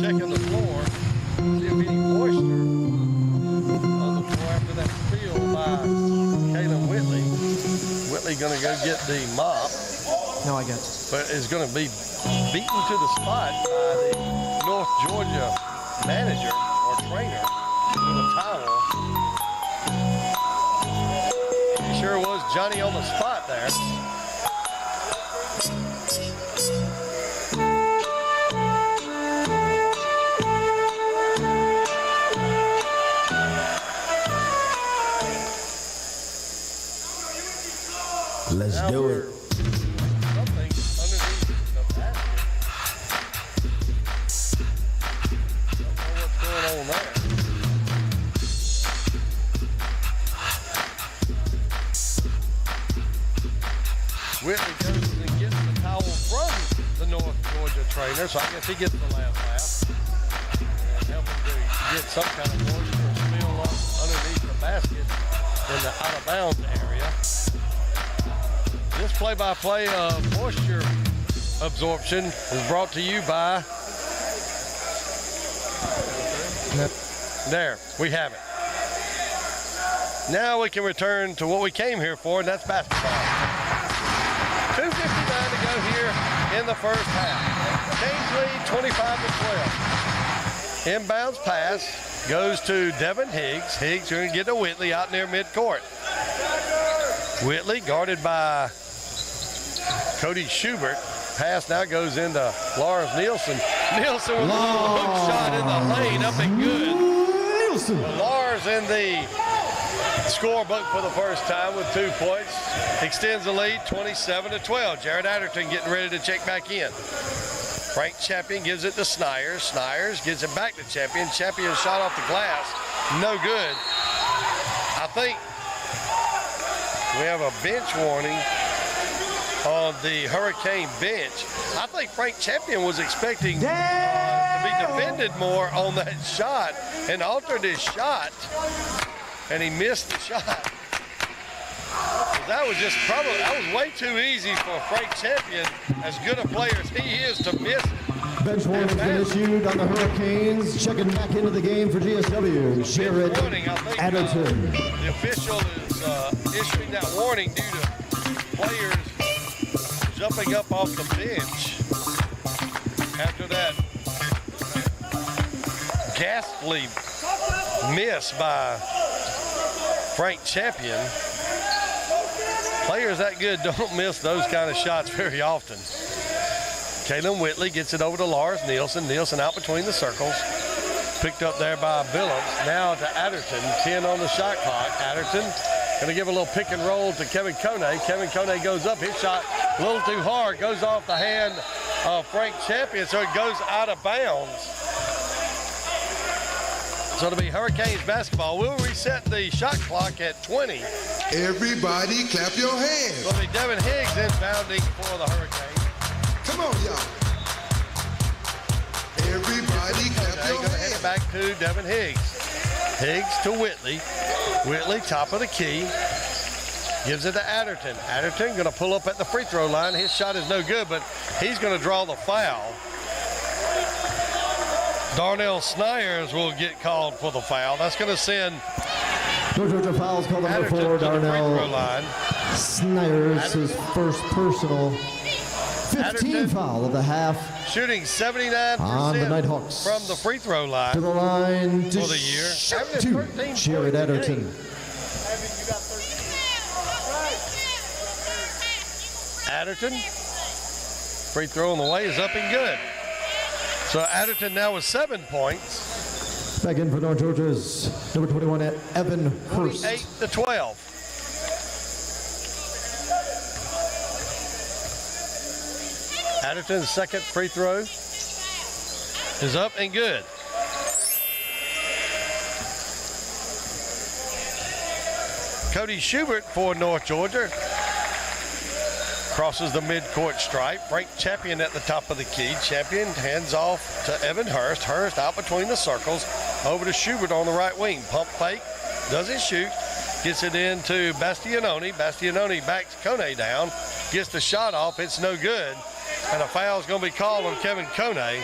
Checking the floor, see if any moisture on the floor after that steal by Kalen Whitley. Whitley going to go get the mop. No, I guess. But is going to be beaten to the spot by the North Georgia manager or trainer with a towel. He sure was Johnny on the spot there. Let's do it. Whitley goes and gets the towel trainer, so I guess he gets the last laugh. And help him to get some kind of moisture spill up underneath the basket in the out-of-bounds area. This play-by-play of moisture absorption is brought to you by... There, we have it. Now we can return to what we came here for, and that's basketball. 2:59 to go here in the first half. Canes lead 25-12. Inbounds pass goes to Devin Higgs. Higgs going to get to Whitley out near midcourt. Whitley guarded by Cody Schubert. Pass now goes into Lars Nielsen. Nielsen with a little hook shot in the lane, up and good. Lars in the scorebook for the first time with 2 points. Extends the lead 27-12. Jared Adderton getting ready to check back in. Frank Champion gives it to Snyers. Snyers gives it back to Champion. Champion shot off the glass. No good. I think we have a bench warning on the Hurricane bench. I think Frank Champion was expecting to be defended more on that shot and altered his shot, and he missed the shot. That was way too easy for Frank Champion, as good a player as he is, to miss it. Bench warning's been issued on the Hurricanes. Checking back into the game for GSW. Jared Adderton. The official is issuing that warning due to players jumping up off the bench after that ghastly miss by Frank Champion. Players that good don't miss those kind of shots very often. Kalen Whitley gets it over to Lars Nielsen. Nielsen out between the circles. Picked up there by Billups. Now to Adderton. 10 on the shot clock. Adderton going to give a little pick and roll to Kevin Kone. Kevin Kone goes up. His shot a little too hard. Goes off the hand of Frank Champion, so it goes out of bounds. So it'll be Hurricanes basketball. We'll reset the shot clock at 20. Everybody clap your hands. It'll be Devin Higgs inbounding for the Hurricanes. Come on, y'all. Everybody clap your Going to hand it hands. back to Devin Higgs. Higgs to Whitley. Whitley, top of the key. Gives it to Adderton. Adderton going to pull up at the free throw line. His shot is no good, but he's going to draw the foul. Darnell Snyers will get called for the foul. That's going to send Georgia fouls called number 4, Adderton to the free throw Darnell line. Snyers, his first personal 15 Adderton foul of the half. Shooting 79% On the Nighthawks. from the free throw line To the line to for the year. shoot Having two. 13 Jared points a Adderton. game. Adderton, free throw on the way is up and good. So Adderton now with 7 points. Back in for North Georgia's number 21 at Evan Hurst. 8-12. Adderton's second free throw is up and good. Cody Schubert for North Georgia crosses the midcourt stripe. Frank Champion at the top of the key. Champion hands off to Evan Hurst. Hurst out between the circles. Over to Schubert on the right wing. Pump fake. Doesn't shoot. Gets it into Bastianoni. Bastianoni backs Kone down. Gets the shot off. It's no good. And a foul's going to be called on Kevin Kone.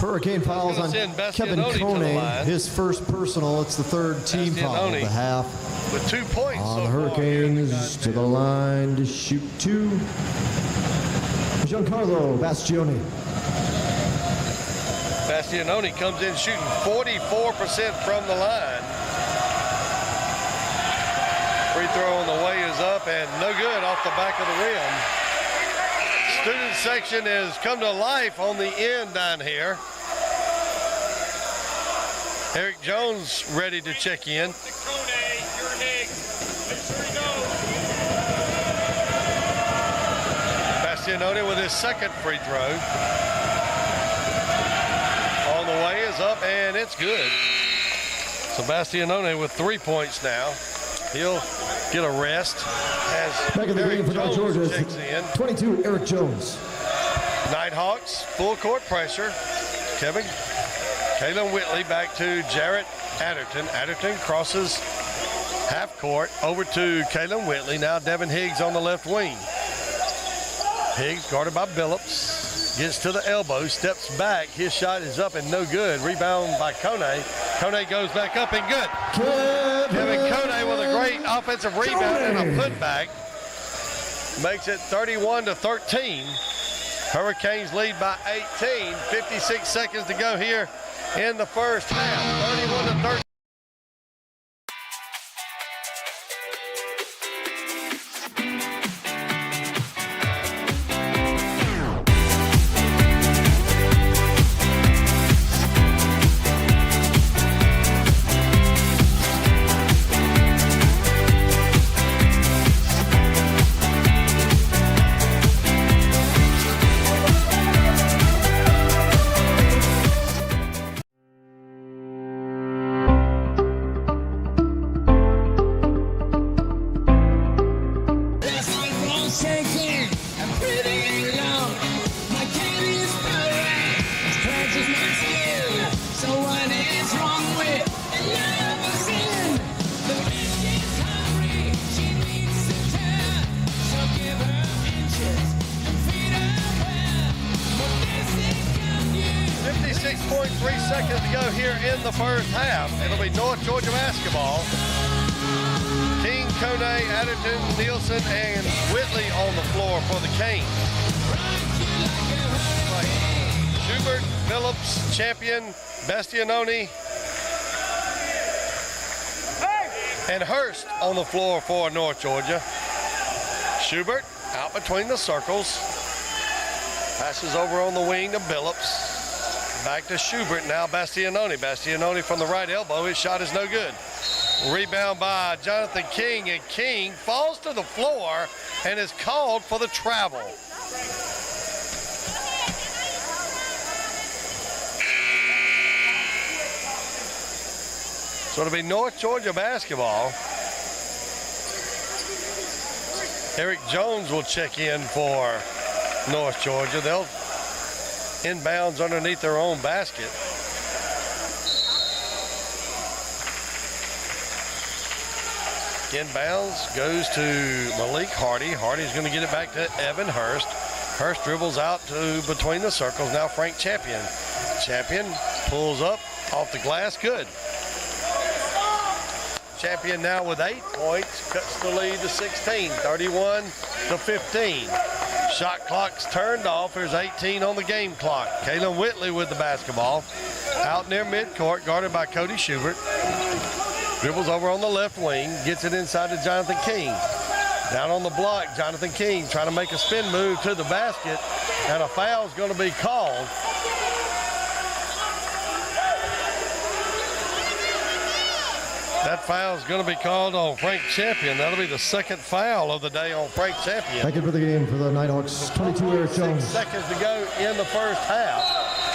Hurricane fouls on send Kevin Bastianoni to the Kone. line. His first personal. It's the third team foul of the half. With 2 points On so the far here in the Hurricanes to the contest. line to shoot 2. Giancarlo Bastioni. Bastianoni comes in shooting 44% from the line. Free throw on the way is up and no good off the back of the rim. Student section has come to life on the end down here. Eric Jones ready to check in. Bastianoni with his second free throw. On the way is up and it's good. So Bastianoni with 3 points now. He'll get a rest as Back in the Eric game for North Jones Georgia, checks in. 22, Eric Jones. Nighthawks, full court pressure. Kalen Whitley back to Jarrett Adderton. Adderton crosses half court over to Kalen Whitley. Now Devin Higgs on the left wing. Higgs guarded by Billups. Gets to the elbow, steps back. His shot is up and no good. Rebound by Kone. Kone goes back up and good. Kevin Kone with a great offensive rebound and a putback. Makes it 31-13. Hurricanes lead by 18. 56 seconds to go here in the first half. 31-13. Seconds to go here in the first half. It'll be North Georgia basketball. King, Kone, Adderton, Nielsen, and Whitley on the floor for the Canes. Schubert, Phillips, Champion, Bastianoni, and Hurst on the floor for North Georgia. Schubert out between the circles. Passes over on the wing to Billups. Back to Schubert, now Bastianoni. Bastianoni from the right elbow, his shot is no good. Rebound by Jonathan King, and King falls to the floor and is called for the travel. So it'll be North Georgia basketball. Eric Jones will check in for North Georgia. They'll inbounds underneath their own basket. Inbounds goes to Malik Hardy. Hardy's going to get it back to Evan Hurst. Hurst dribbles out to between the circles. Now Frank Champion. Champion pulls up off the glass. Good. Champion now with 8 points. Cuts the lead to 16. 31-15. Shot clock's turned off. There's 18 on the game clock. Kalen Whitley with the basketball. Out near midcourt, guarded by Cody Schubert. Dribbles over on the left wing, gets it inside to Jonathan King. Down on the block, Jonathan King trying to make a spin move to the basket, and a foul's going to be called. That foul is going to be called on Frank Champion. That'll be the second foul of the day on Frank Champion. Back in for the game for the Nighthawks. 22, Eric Jones. 6 seconds to go in the first half.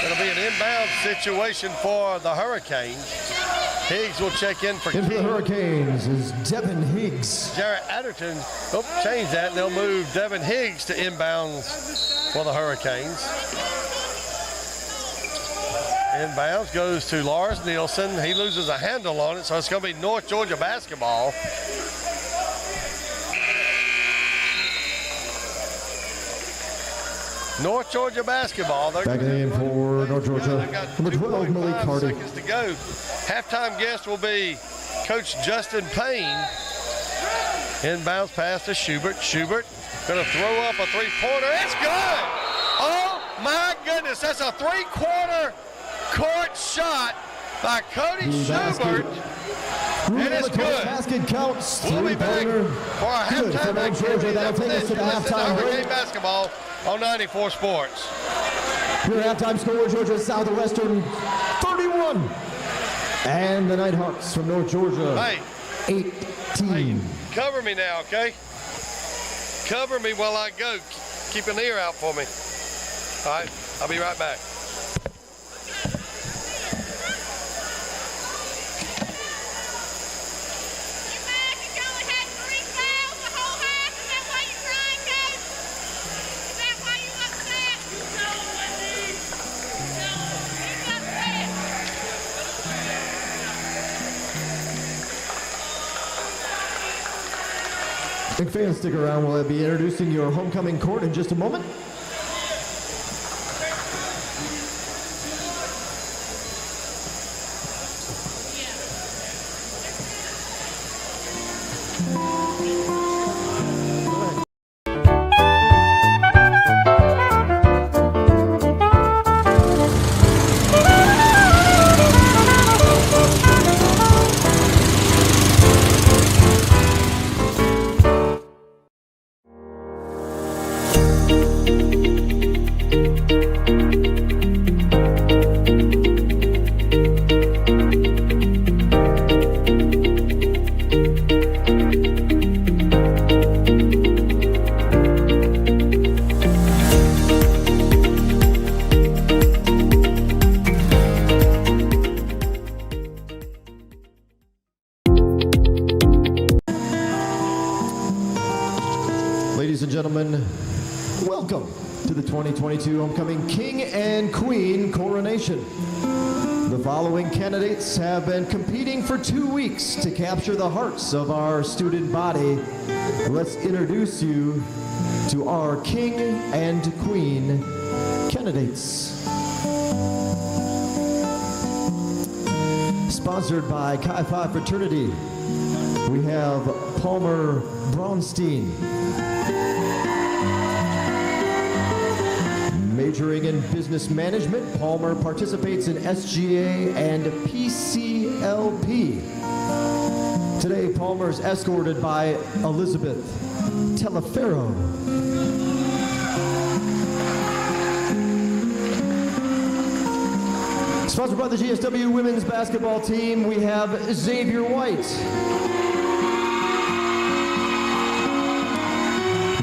It'll be an inbound situation for the Hurricanes. Higgs will check in for In for the King. Hurricanes is Devin Higgs. Jarrett Adderton, change that, and they'll move Devin Higgs to inbounds for the Hurricanes. Inbounds goes to Lars Nielsen. He loses a handle on it, so it's going to be North Georgia basketball. North Georgia basketball. They're Back in the game for North Georgia. Number 12, Malik Hardy. Seconds to go. Halftime guest will be Coach Justin Payne. Inbounds pass to Schubert. Schubert going to throw up a three-pointer. It's good! Oh, my goodness. That's a three-quarter court shot by Cody Schubert. And it's good. Basket counts. We'll be back for a halftime activity. That'll take us to the halftime break. Hurricane basketball on 94 Sports. Your halftime score, Georgia Southwestern 31. And the Nighthawks from North Georgia 18. Cover me now, okay? Cover me while I go. Keep an ear out for me. All right, I'll be right back. Big fans, stick around. We'll be introducing your homecoming court in just a moment. Ladies and gentlemen, welcome to the 2022 Homecoming King and Queen Coronation. The following candidates have been competing for 2 weeks to capture the hearts of our student body. Let's introduce you to our King and Queen candidates. Sponsored by Chi Phi Fraternity, we have Palmer Braunstein. Majoring in business management, Palmer participates in SGA and PCLP. Today, Palmer is escorted by Elizabeth Telefero. Sponsored by the GSW women's basketball team, we have Xavier White.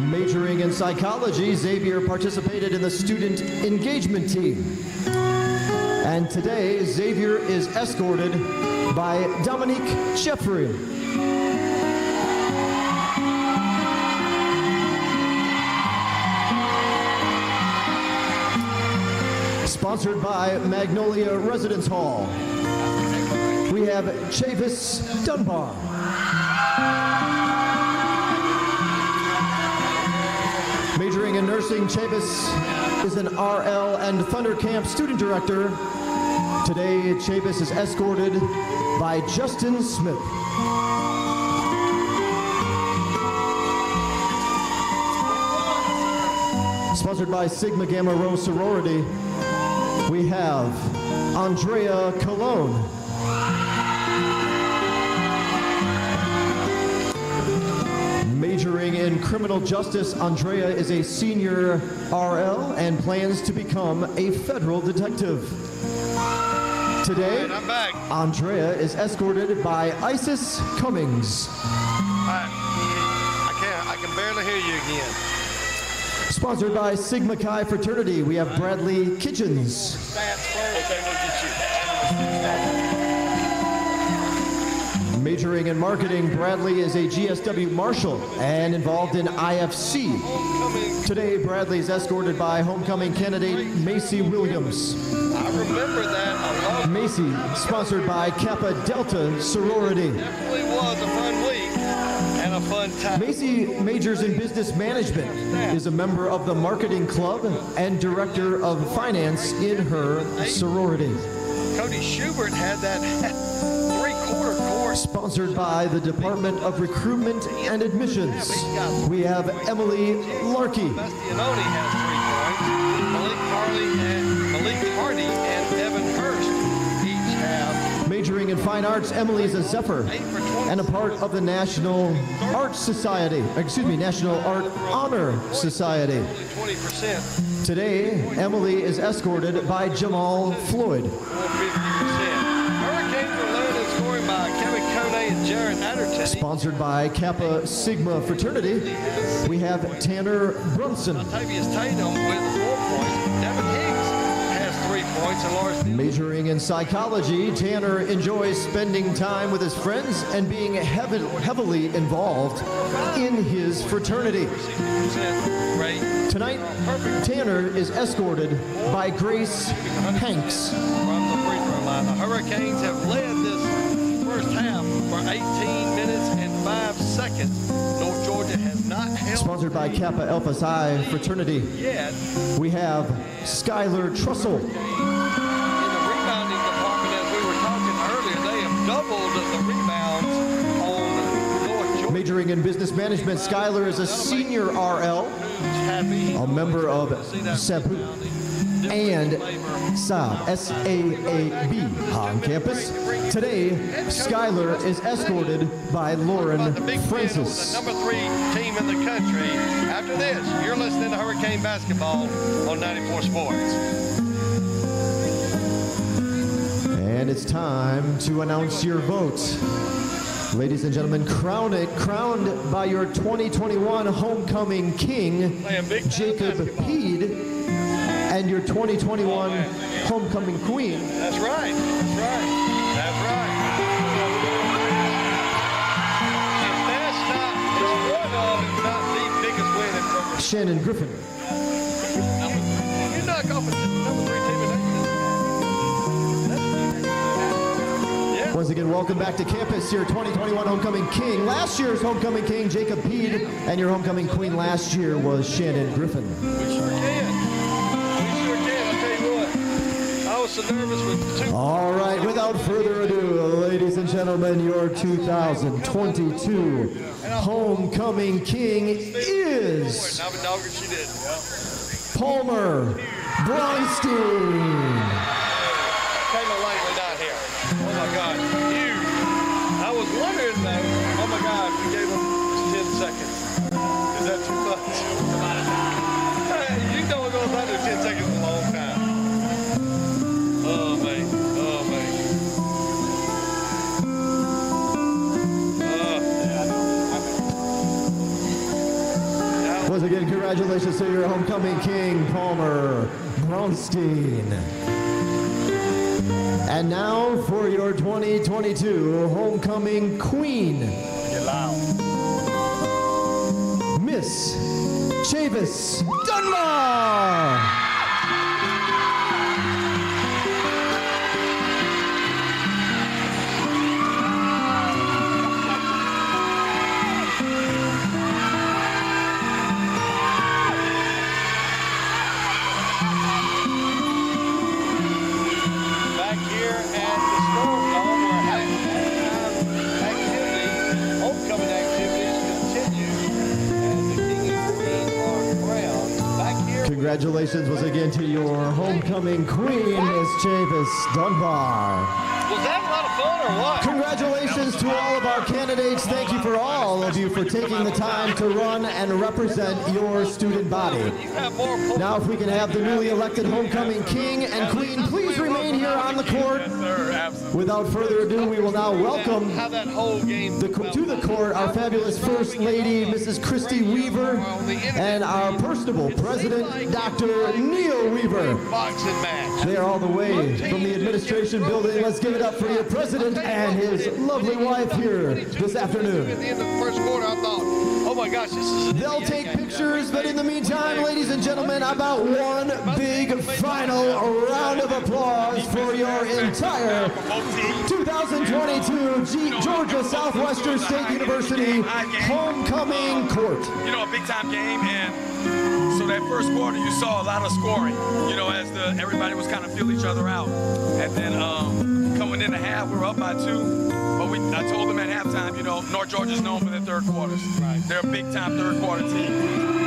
Majoring in psychology, Xavier participated in the student engagement team. And today, Xavier is escorted by Dominique Jeffrey. Sponsored by Magnolia Residence Hall, we have Chavis Dunbar. Majoring in nursing, Chavis is an RL and Thunder Camp student director. Today, Chavis is escorted by Justin Smith. Sponsored by Sigma Gamma Rho Sorority, we have Andrea Colon. Majoring in criminal justice, Andrea is a senior RL and plans to become a federal detective. Today, Andrea is escorted by Isis Cummings. I can barely hear you again. Sponsored by Sigma Chi Fraternity, we have Bradley Kitchens. Majoring in marketing, Bradley is a GSW Marshal and involved in IFC. Today, Bradley is escorted by homecoming candidate Macy Williams. I remember that. Macy, sponsored by Kappa Delta Sorority. Definitely was a fun week and a fun time. Macy majors in business management, is a member of the marketing club, and director of finance in her sorority. Cody Schubert had that three-quarter course. Sponsored by the Department of Recruitment and Admissions, we have Emily Larkey. Bastianoni has 3 points. Malik Hardy and Evan Hurst each have. Majoring in fine arts, Emily is a Zephyr and a part of the National Art Society, National Art Honor Society. Only 20%. Today, Emily is escorted by Jamal Floyd. 50%. Hurricanes were led in scoring by Kevin Kone and Jared Adderton. Sponsored by Kappa Sigma Fraternity, we have Tanner Brunson. Octavius Tatum with 4 points. Devin Higgs has 3 points. And Lars Majoring in psychology, Tanner enjoys spending time with his friends and being heavily involved in his fraternity. 60% rate. Tonight, Tanner is escorted by Grace Hanks. From the free throw line. The Hurricanes have led this first half for 18 minutes and 5 seconds. North Georgia has not held. Sponsored by Kappa Alpha Psi Fraternity. Yet. We have Skylar Trussell. In the rebounding department, as we were talking earlier, they have doubled the rebounds on North Georgia. Majoring in business management, Skylar is a senior RL, a member of SAB and SAB, S-A-A-B, on campus. Today, Skylar is escorted by Lauren Francis. The number 3 team in the country. After this, you're listening to Hurricane Basketball on 94 Sports. And it's time to announce your vote. Ladies and gentlemen, crowned by your 2021 homecoming king, Jacob Peed, and your 2021 homecoming queen. That's right. That's right. That's right. If that's not the biggest win in program. Shannon Griffin. You knock off a number 3 team in that. Once again, welcome back to campus, your 2021 homecoming king. Last year's homecoming king, Jacob Peed, and your homecoming queen last year was Shannon Griffin. We sure can. I was so nervous with 2. All right, without further ado, ladies and gentlemen, your 2022 homecoming king is Palmer Bronstein. Kayla Langley not here. Oh my God, huge. I was wondering though, oh my God, we gave him 10 seconds. Is that too much? You know we're going to run 10 seconds a long time. Oh man, oh man. Once again, congratulations to your homecoming king, Palmer Bronstein. And now for your 2022 homecoming queen, Miss Chavis Dunbar. Congratulations once again to your homecoming queen, Miss Chavis Dunbar. Was that a lot of fun or what? Congratulations to all of our candidates. Thank you for all of you for taking the time to run and represent your student body. Now if we can have the newly elected homecoming king and queen please remain here on the court. Without further ado, we will now welcome to the court our fabulous First Lady, Mrs. Christy Weaver, and our personable President, Dr. Neil Weaver. They are all the way from the administration building. Let's give it up for your president and his lovely wife here this afternoon. At the end of the first quarter, I thought, oh my gosh, this is an They'll NBA take game. pictures, but in the meantime, ladies and gentlemen, about one big final round of applause for your entire 2022 Georgia Southwestern State University homecoming court. You know, a big-time game, and so that first quarter, you saw a lot of scoring, you know, as everybody was kind of feeling each other out. And then coming in the half, we were up by 2. But I told them at halftime, you know, North Georgia's known for their third quarters. Right. They're a big-time third quarter team.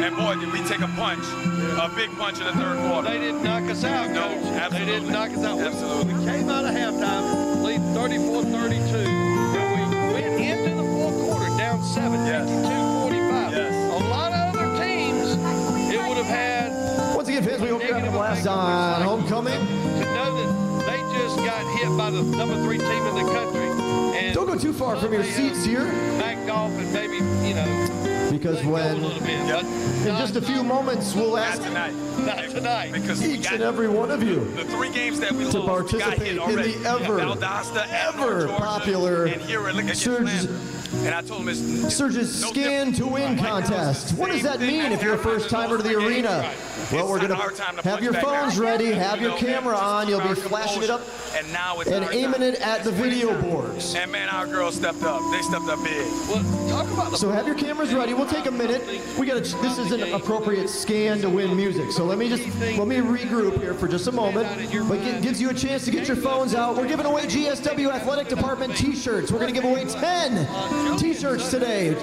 And boy, did we take a punch, a big punch in the third quarter. They didn't knock us out, No, Coach. absolutely. They didn't knock us out. Absolutely. We came out of halftime, lead 34-32. And we went into the fourth quarter down 7, Yes. 52-45. Yes. A lot of other teams, it would have had. Once again, fans, we hope you're having a blast on homecoming. To know that they just got hit by the number 3 team in the country. And Don't go too far from your seats here, backed off and maybe, you know, because let go a when little bit. But in just a few moments we'll Not ask tonight. not tonight. Because we each got and every one of you the 3 games that we to lost, we got participate hit in already. the ever Valdosta, ever North Georgia, popular and here against Surge Atlanta. And I told him it's Surge's no Scan to Win different. contest. What does that mean if you're a first timer to the arena? Well, we're going to have your phones ready, have your camera on. You'll be flashing it up and now it's and our aiming time. it at the video boards. And man, our girls stepped up. They stepped up big. Well, talk about So have your cameras ready. We'll take a minute. This is an appropriate scan to win music. So let me regroup here for just a moment. But it gives you a chance to get your phones out. We're giving away GSW Athletic Department t-shirts. We're going to give away 10 t-shirts today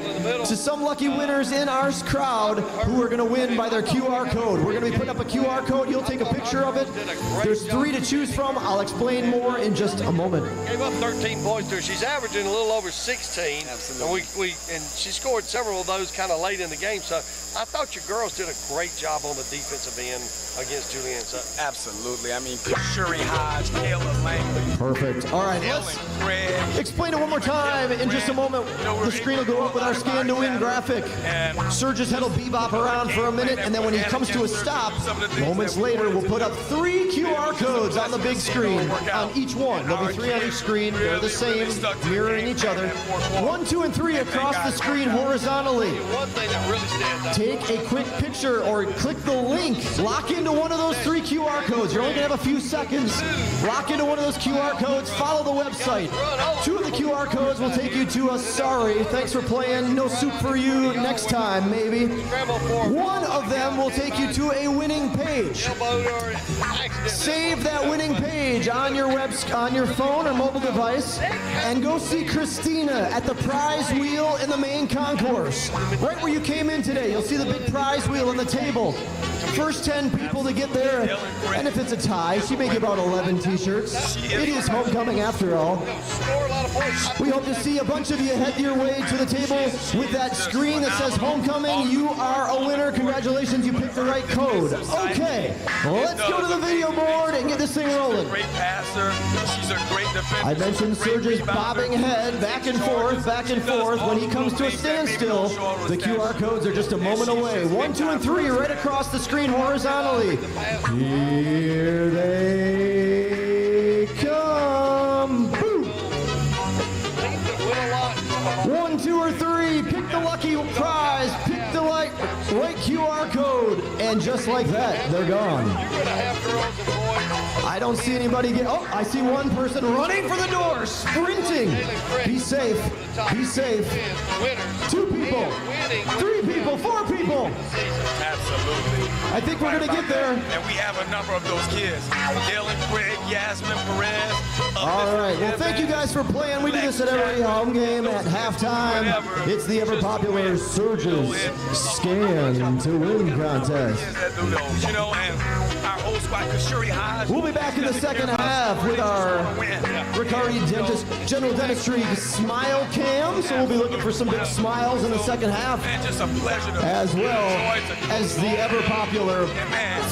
to some lucky winners in our crowd who are going to win by their QR code. We're going to be putting up a QR code. You'll take a picture of it. There's 3 to choose from. I'll explain more in just a moment. Gave up 13 points to her. She's averaging a little over 16. Absolutely. And she scored several of those kind of late in the game. So I thought your girls did a great job on the defensive end against Julianne Sutton. Absolutely. I mean, Shuri Hodge, Kayla Langley. Perfect. All right, let's explain it one more time. In just a moment, the screen will go up with our Scan to Win graphic. Surge's head will bebop around for a minute, and then when he comes to a stop, moments later, we'll put up 3 QR codes on the big screen on each one. There'll be 3 on each screen. They're the same, mirroring each other. 1, 2, and 3 across the screen horizontally. One thing that really stands out. Take a quick picture or click the link. Lock into one of those 3 QR codes. You're only going to have a few seconds. Lock into one of those QR codes. Follow the website. 2 of the QR codes will take you to a sorry. Thanks for playing. No soup for you next time, maybe. 1 of them will take you to a winning page. Save that winning page on your phone or mobile device and go see Christina at the prize wheel in the main concourse. Right where you came in today, you'll see the big prize wheel on the table. First 10 people to get there, and if it's a tie, she may give out 11 t-shirts. It is homecoming after all. We hope to see a bunch of you head your way to the table with that screen that says homecoming. You are a winner. Congratulations, you picked the right code. Okay, let's go to the video board and get this thing rolling. Great passer. She's a great defender. I mentioned Surge's bobbing head back and forth, back and forth. When he comes to a standstill, the QR codes are just a moment away. 1, 2, and 3 right across the screen horizontally. Here they come. Boom. 1, 2, or 3. Pick the lucky prize. Pick the right QR code. And just like that, they're gone. I don't see anybody get. Oh, I see one person running for the door, sprinting. Be safe. Be safe. 2 people. 3 people. 4 people. Absolutely. I think we're going to get there. And we have a number of those kids. Dylan Craig, Yasmin Perez. All right. Well, thank you guys for playing. We do this at every home game at halftime. It's the ever popular Surge's Scan to Win contest. You know, and our whole squad, Shuri Hodge. We'll be back in the second half with our Riccardi General Dentistry Smile Cam. So we'll be looking for some big smiles in the second half, Just a pleasure to as well as the ever popular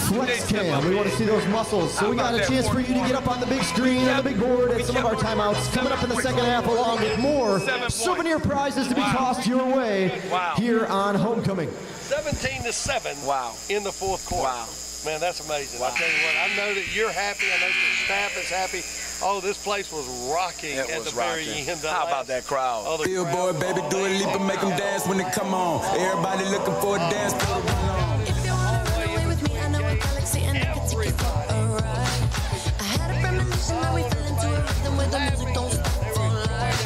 Flex Cam. We want to see those muscles. So we got a chance for you to get up on the big screen, on the big board at some of our timeouts coming up in the second half, along with more souvenir prizes to be tossed your way here on Homecoming. 17-7 in the fourth quarter. Wow. Man, that's amazing. I tell you what, I know that you're happy. I know the staff is happy. Oh, this place was rocking at the very end. How about that crowd? Oh, the Billboard, baby, do a leap and make them dance when they come on. Everybody looking for a dance floor to run on. If you wanna run away with me, I know a galaxy and I can take you for a ride. I had a premonition that we fell into a rhythm where the music don't stop for life.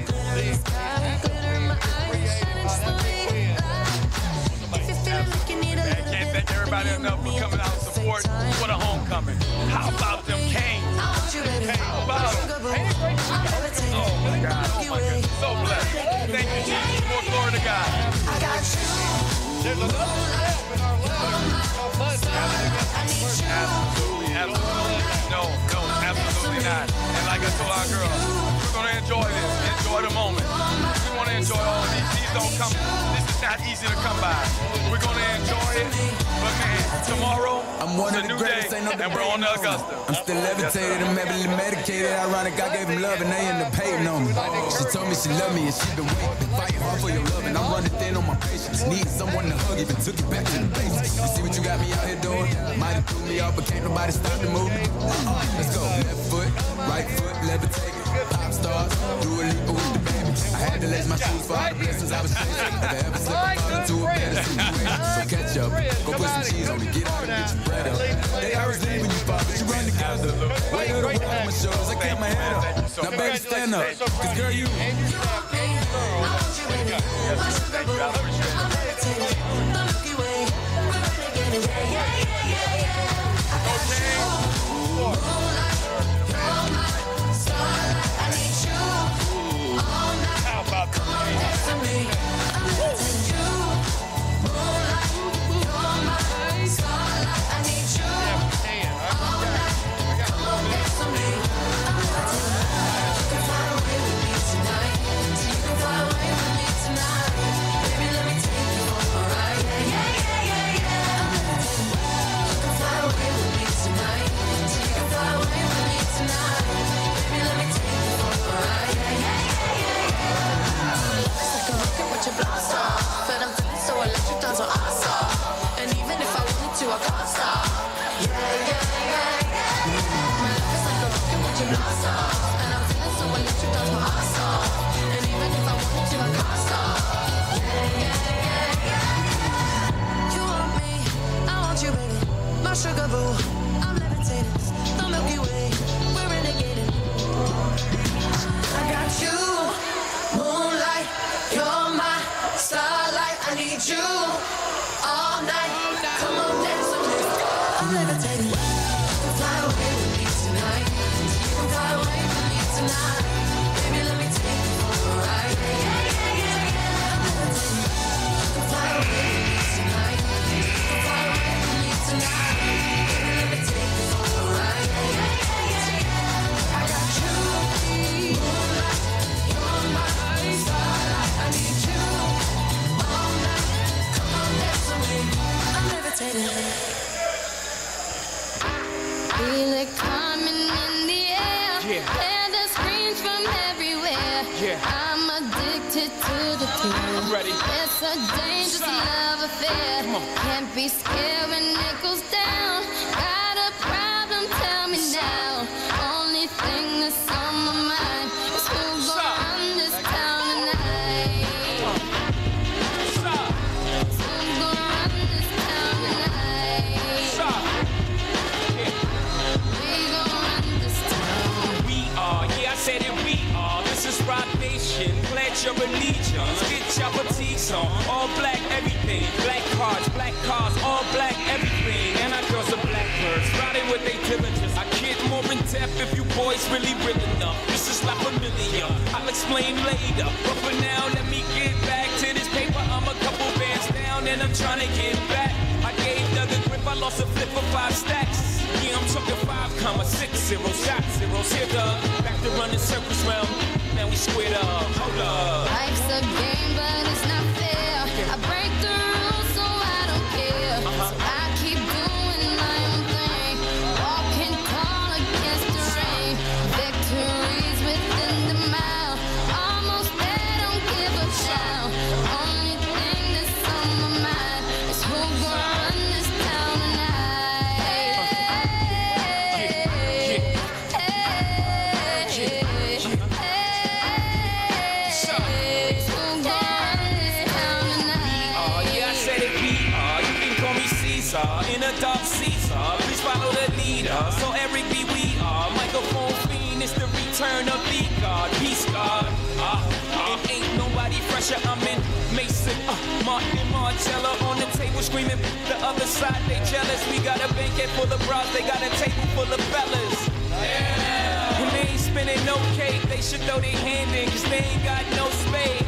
Glitter in the sky, glitter in my eyes, shining just the way you like. If you're feeling like you need a little Can't bit thank everybody enough for coming out to support for the homecoming. How about them Canes? How about them? Oh my God. Oh my goodness. So blessed. Thank you, Jesus. More glory to God. I got you. There's another step in our letter on Monday. Absolutely, absolutely. No, absolutely not. And like I told our girls, we're going to enjoy this. Enjoy the moment. We want to enjoy all of these. These don't come. This is not easy to come by. We're going to enjoy it. But man, tomorrow I'm one is of a the new day, greatest, ain't no and we're on to Augusta. I'm still levitated and heavily medicated. Ironic, I gave him love and they end up hating on me. She told me she loved me and she been waiting, fighting hard for your love. And I'm running thin on my patience. Needing someone to hug, even took it back to the basics. You see what you got me out here doing? Might have threw me off, but can't nobody stop the movement. Let's go. Left foot, right foot, levitating. Pop stars, do a leap with the baby. I had to lace my shoes for all the blessings I was chasing. If I ever slip, I fall into a better situation. So catch up, go put some cheese on it, get out and get your bread up. They always leave when you fall, but you run together. Weight of the world on my shoulders, I kept my head up. Now baby, stand up, cause girl, you. How about Sugar boo, I'm levitating, the Milky Way, we're renegading. I got you, moonlight, you're my starlight. I need you all night. Come on, dance with me. I'm levitating. You can fly away with me tonight. You can fly away with me tonight. Baby, let me take you for a ride. I'm levitating. You can fly away with me tonight. You can fly away with me tonight. Feel it coming in the air. Hear the screams from everywhere. I'm addicted to the thrill. It's a dangerous love affair. Can't be scared when it goes down. Got a problem? Tell me now. Only thing that's on my mind is who's gonna run this town tonight. Who's gonna run this town tonight? Said it, we are. This is Rock Nation. Pledge your allegiance. Get your boutiques on. All black everything. Black cars, all black everything. And our girls are blackbirds. Riding with their diligence. I get more in depth if you boys really real enough. This is not familiar. I'll explain later. But for now, let me get back to this paper. I'm a couple bands down and I'm trying to get back. I gave Doug a grip. I lost a flip for 5 stacks. Yeah, I'm talking 5,60 shots, zeros here, back to running circles round. Now we squared up. Hold up. Life's a game, but it's not fair. I break the rules, so I don't care. So I keep doing my own thing. Walking tall against the rain. Victories within the mile. Almost there, don't give up now. Only thing that's on my mind is who's gonna run this town tonight. In a dark Caesar, please follow the leader. So Eric B, we are microphone fiend. It's the return of the God, peace God. It ain't nobody fresher. I'm in Mason, Martin and Marcella on the table screaming. The other side they jealous. We got a banquet full of bras. They got a table full of fellas. Yeah. And they ain't spinning no cake. They should throw their hand in, 'cause they ain't got no space.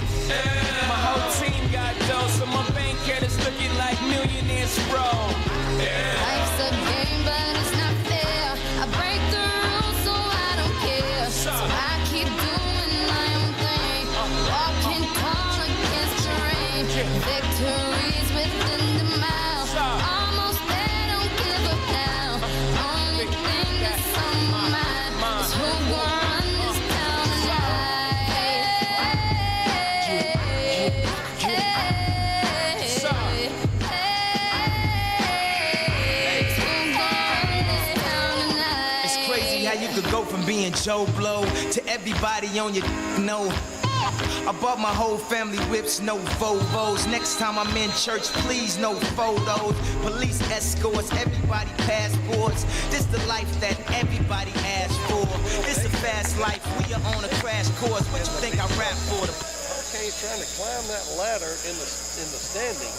My whole team got dough, so my bank account is looking like millionaires roll. Life's a game, but it's not fair. I break the rules, so I don't care. So I keep doing my own thing. Walking tall against the rain. Victories within the mile. Almost there, don't give up now. Only thing that's on my mind is who's gonna run this town tonight. It's crazy how you could go from being Joe Blow to everybody on your know. I bought my whole family whips, no Volvos. Next time I'm in church, please no photos. Police escorts, everybody passports. This the life that everybody asks for. This a fast life, we are on a crash course. What you think I rap for? Hurricane's trying to climb that ladder in the standing.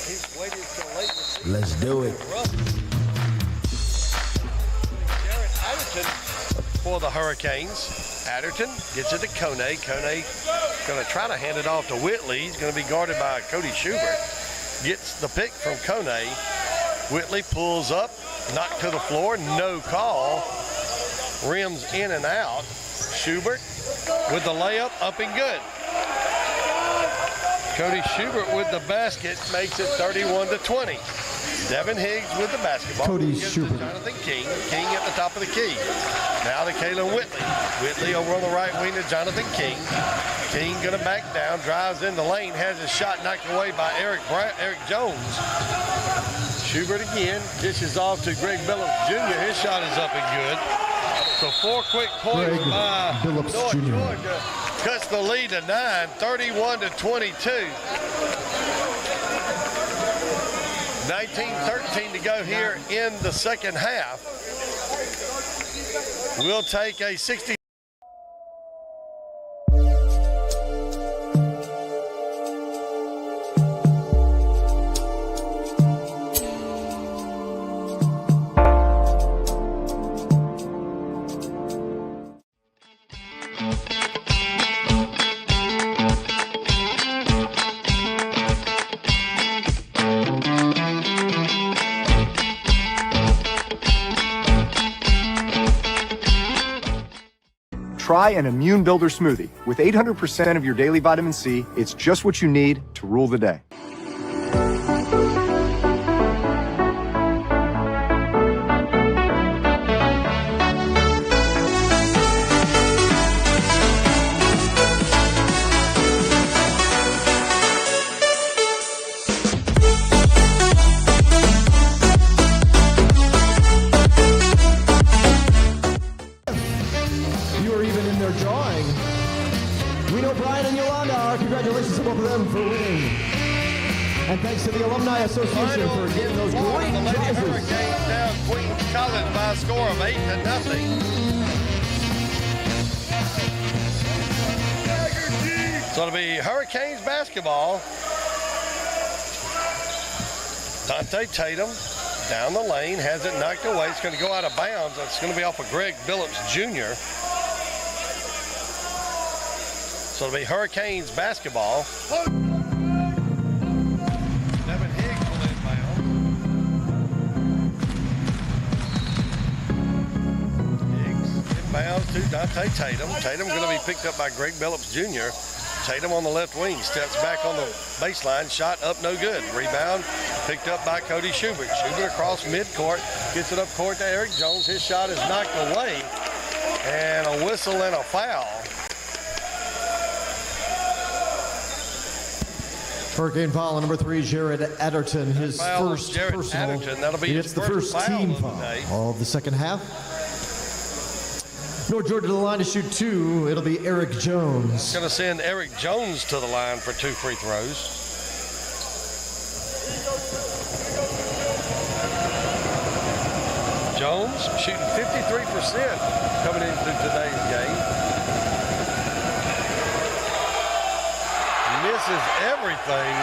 He's waited till late. Let's do it. Jared Adderton for the Hurricanes. Adderton gets it to Kone. Kone going to try to hand it off to Whitley. He's going to be guarded by Cody Schubert. Gets the pick from Kone. Whitley pulls up, knocked to the floor, no call. Rims in and out. Schubert with the layup, up and good. Cody Schubert with the basket makes it 31-20. Devin Higgs with the basketball. Cody Schubert. Jonathan King. King at the top of the key. Now to Kalen Whitley. Whitley over on the right wing to Jonathan King. King gonna back down, drives in the lane, has his shot knocked away by Eric Jones. Schubert again, dishes off to Greg Billups Jr. His shot is up and good. So 4 quick points by Billups North Jr. Georgia. Cuts the lead to 9, 31-22. 19-13 to go here in the second half. We'll take a 60. Try an Immune Builder smoothie. With 800% of your daily vitamin C, it's just what you need to rule the day. And thanks to the Alumni Association for getting those great prizes. Hurricanes down Queens College by a score of 8-0. So it'll be Hurricanes basketball. Dante Tatum down the lane, has it knocked away. It's going to go out of bounds. It's going to be off of Greg Billups Jr. So it'll be Hurricanes basketball. To Dante Tatum. Tatum going to be picked up by Greg Billups Jr. Tatum on the left wing, steps back on the baseline, shot up, no good. Rebound picked up by Cody Schubert. Schubert across midcourt, gets it up court to Eric Jones. His shot is knocked away, and a whistle and a foul. Hurricane foul number 3, Jared Adderton, his first Jared personal. Adderton. That'll be It's the first team foul of the second half. North Georgia to the line to shoot 2. It'll be Eric Jones. Going to send Eric Jones to the line for 2 free throws. Jones shooting 53% coming into today's game. Misses everything.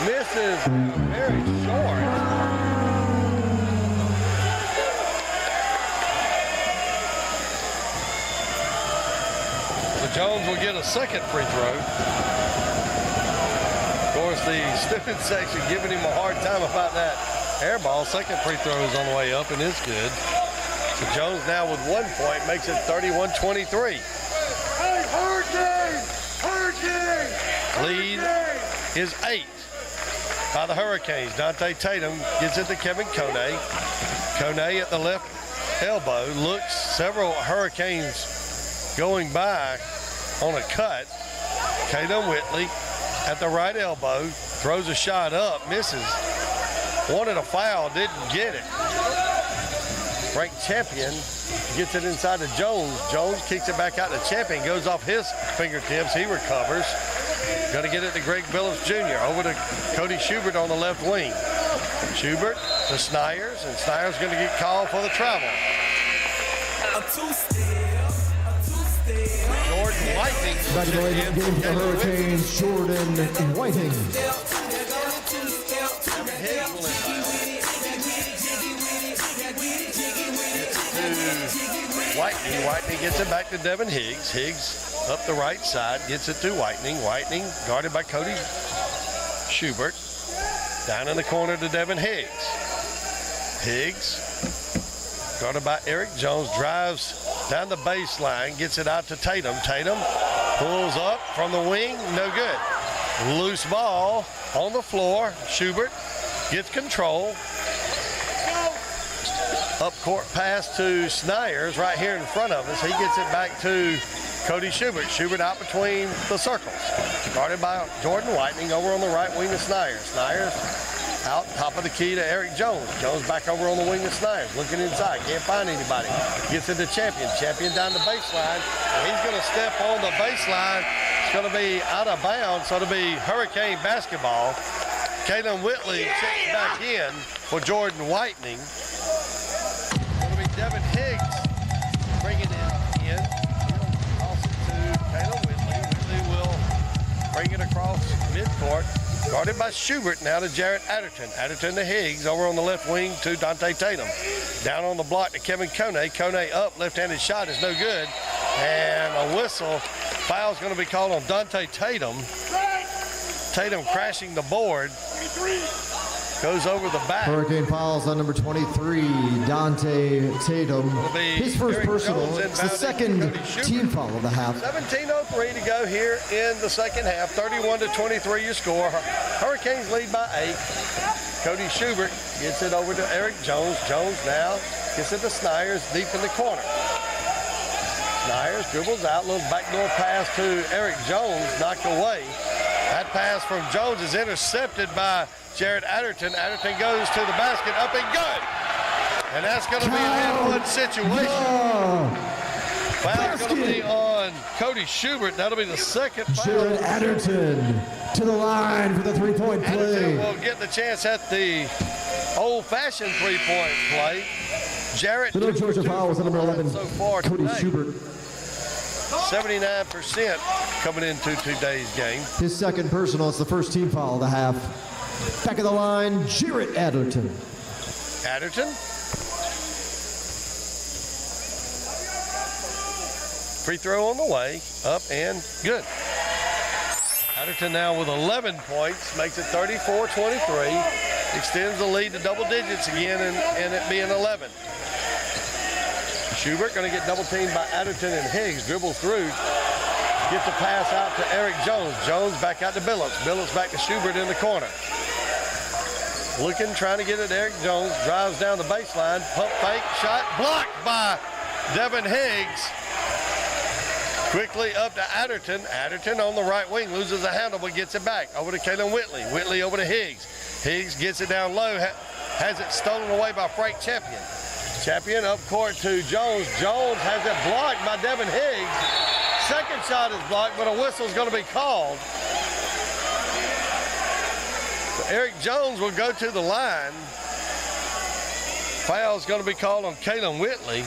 Misses very short. Jones will get a second free throw. Of course, the student section giving him a hard time about that air ball. Second free throw is on the way up and is good. So Jones now with 1 point makes it 31-23. Hey, Hurricane! Hurricane! Lead is 8 by the Hurricanes. Dante Tatum gets it to Kevin Kone. Kone at the left elbow looks several Hurricanes going by on a cut. Kalen Whitley at the right elbow throws a shot up, misses. Wanted a foul, didn't get it. Ranked Champion gets it inside to Jones. Jones kicks it back out to Champion, goes off his fingertips. He recovers. Going to get it to Greg Billups Jr. Over to Cody Schubert on the left wing. Schubert to Snyers, and Snyers going to get called for the travel. Jordan Whiting. Back in the late game for the Hurricanes, Jordan Whiting. Whitening gets it back to Devin Higgs. Higgs up the right side, gets it to Whitening. Whitening guarded by Cody Schubert. Down in the corner to Devin Higgs. Higgs guarded by Eric Jones, drives down the baseline, gets it out to Tatum. Tatum pulls up from the wing, no good. Loose ball on the floor. Schubert gets control. Up court pass to Snyers right here in front of us. He gets it back to Cody Schubert. Schubert out between the circles. Guarded by Jordan Whitening over on the right wing of Snyers. Snyers out top of the key to Eric Jones. Jones back over on the wing of Snyers. Looking inside. Can't find anybody. Gets it to Champion. Champion down the baseline. And he's going to step on the baseline. It's going to be out of bounds. So it'll be Hurricane basketball. Kalen Whitley checks back in for Jordan Whitening. Devin Higgs bringing it in. Toss it to Kalen Whitley. Whitley will bring it across midcourt. Guarded by Schubert now to Jarrett Adderton. Adderton to Higgs over on the left wing to Dante Tatum. Down on the block to Kevin Kone. Kone up, left-handed shot is no good. And a whistle. Foul's going to be called on Dante Tatum. Tatum crashing the board. Goes over the back. Hurricane fouls on number 23, Dante Tatum. His first personal. It's the second team foul of the half. 17:03 to go here in the second half. 31-23 your score. Hurricanes lead by 8. Cody Schubert gets it over to Eric Jones. Jones now gets it to Snyers deep in the corner. Snyers dribbles out, little backdoor pass to Eric Jones, knocked away. That pass from Jones is intercepted by Jarrett Adderton. Adderton goes to the basket, up and good. And that's going to be an and one situation. Foul's going to be on Cody Schubert. That'll be the second foul. Jarrett Adderton to the line for the three-point play. Adderton will get the chance at the old-fashioned three-point play. Jarrett. The no Georgia foul was on number 11, so far Cody today. Schubert. 79% coming into today's game. His second personal. It's the first team foul of the half. Back of the line, Jarrett Adderton. Adderton. Free throw on the way, up and good. Adderton now with 11 points, makes it 34-23. Extends the lead to double digits again and it being 11. Schubert going to get double teamed by Adderton and Higgs. Dribbles through. Gets the pass out to Eric Jones. Jones back out to Billups. Billups back to Schubert in the corner. Looking, trying to get it to Eric Jones. Drives down the baseline. Pump fake. Shot blocked by Devin Higgs. Quickly up to Adderton. Adderton on the right wing. Loses the handle but gets it back. Over to Kalen Whitley. Whitley over to Higgs. Higgs gets it down low. Has it stolen away by Frank Champion. Champion up court to Jones. Jones has it blocked by Devin Higgs. Second shot is blocked, but a whistle is going to be called. So Eric Jones will go to the line. Foul is going to be called on Kalen Whitley.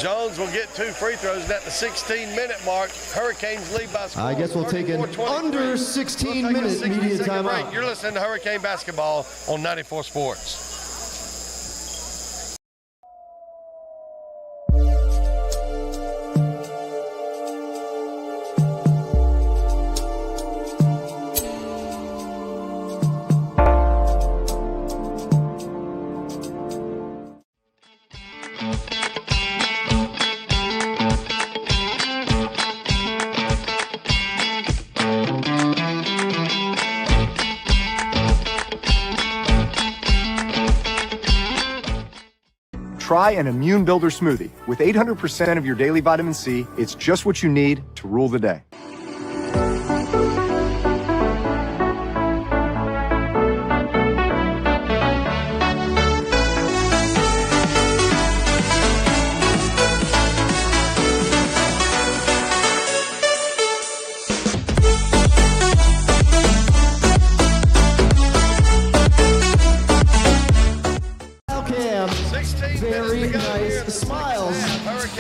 Jones will get 2 free throws, and at the 16-minute mark, Hurricanes lead by score. I guess we'll take an under 16-minute media timeout. You're listening to Hurricane Basketball on 94 Sports. Try an Immune Builder smoothie. With 800% of your daily vitamin C, it's just what you need to rule the day.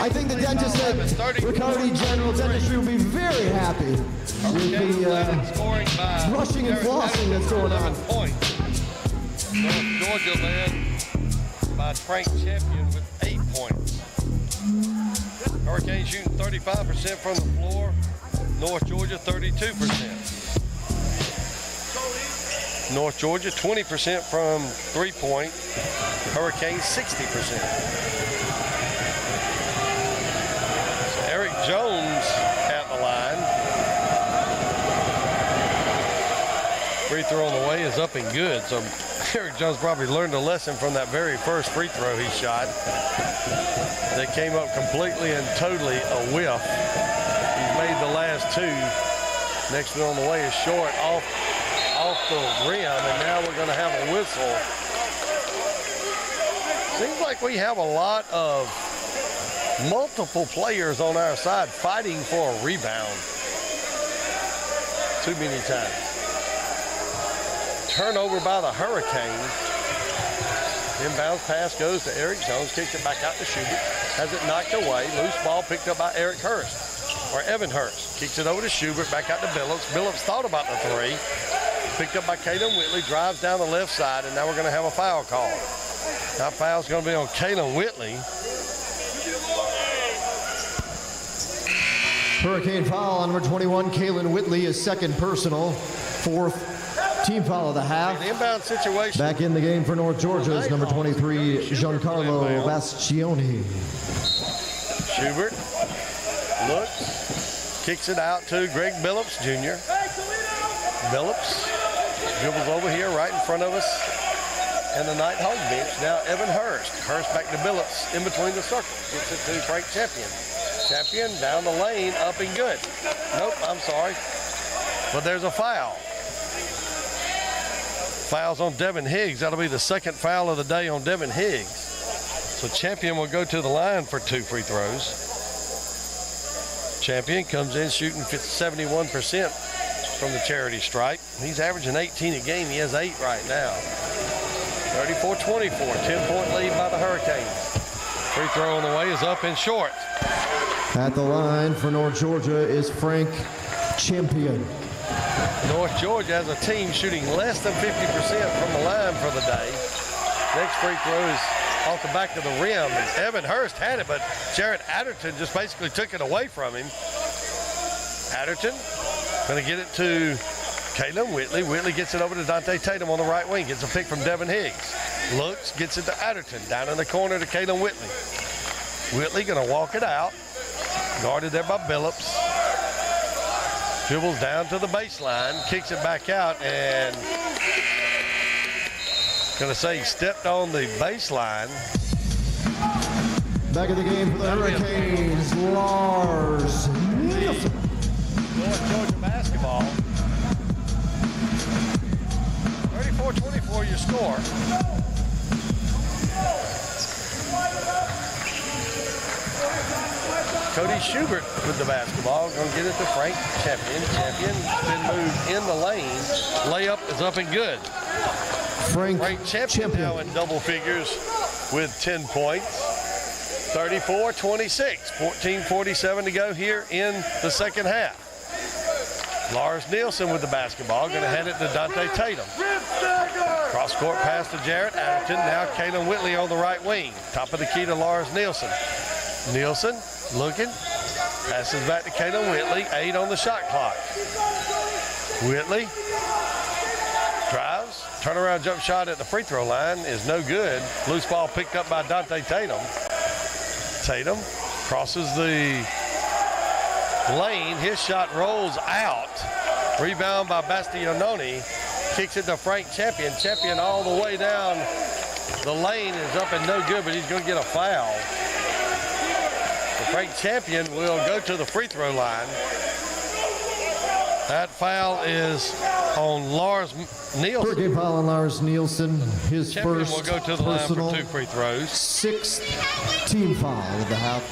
I think the dentist at Riccardi General Dentistry will be very happy with the scoring by brushing and flossing that's going on. Points. North Georgia led by Frank Champion with 8 points. Hurricanes shooting 35% from the floor. North Georgia 32%. North Georgia 20% from 3-point. Hurricanes 60%. So Eric Jones at the line. Free throw on the way is up and good. So Eric Jones probably learned a lesson from that very first free throw he shot. They came up completely and totally a whiff. He's made the last two. Next one on the way is short off the rim, and now we're going to have a whistle. Seems like we have a lot of multiple players on our side fighting for a rebound. Too many times. Turnover by the Hurricanes. Inbounds pass goes to Eric Jones, kicks it back out to Schubert, has it knocked away. Loose ball picked up by Eric Hurst, or Evan Hurst. Kicks it over to Schubert, back out to Billups. Billups thought about the three. Picked up by Kalen Whitley, drives down the left side, and now we're going to have a foul call. That foul's going to be on Kalen Whitley. Hurricane foul on number 21, Kalen Whitley, his second personal, fourth team foul of the half. The inbound situation. Back in the game for North Georgia is number 23, Giancarlo Bastioni. Schubert looks, kicks it out to Greg Billups Jr. Billups dribbles over here right in front of us and the Night Hog bench. Now Evan Hurst. Hurst back to Billups in between the circles. Gets it to Frank Champion. Champion down the lane, up and good. Nope, I'm sorry. But there's a foul. Foul's on Devin Higgs. That'll be the second foul of the day on Devin Higgs. So Champion will go to the line for 2 free throws. Champion comes in shooting 71% from the charity stripe. He's averaging 18 a game. He has 8 right now. 34-24, 10-point lead by the Hurricanes. Free throw on the way is up and short. At the line for North Georgia is Frank Champion. North Georgia has a team shooting less than 50% from the line for the day. Next free throw is off the back of the rim. And Evan Hurst had it, but Jared Adderton just basically took it away from him. Adderton going to get it to Kalen Whitley. Whitley gets it over to Dante Tatum on the right wing. Gets a pick from Devin Higgs. Looks, gets it to Adderton. Down in the corner to Kalen Whitley. Whitley going to walk it out. Guarded there by Billups. Dribbles down to the baseline. Kicks it back out and going to say he stepped on the baseline. Back in the game for the Hurricanes, Lars Nielsen. North Georgia basketball. 34-24 your score. Cody Schubert with the basketball. Going to get it to Frank Champion. Champion been moved in the lane. Layup is up and good. Frank Champion now in double figures with 10 points. 34-26. 14:47 to go here in the second half. Lars Nielsen with the basketball. Going to hand it to Dante Tatum. Cross court pass to Jarrett Adderton. Now Kalen Whitley on the right wing. Top of the key to Lars Nielsen. Nielsen looking. Passes back to Kalen Whitley. 8 on the shot clock. Whitley drives. Turnaround jump shot at the free throw line is no good. Loose ball picked up by Dante Tatum. Tatum crosses the lane. His shot rolls out. Rebound by Bastianoni. Kicks it to Frank Champion. Champion all the way down the lane is up and no good, but he's going to get a foul. So Frank Champion will go to the free throw line. That foul is on Lars Nielsen. Pregame foul on Lars Nielsen. His Champion first will go to the personal line for 2 free throws. 6th team foul of the half.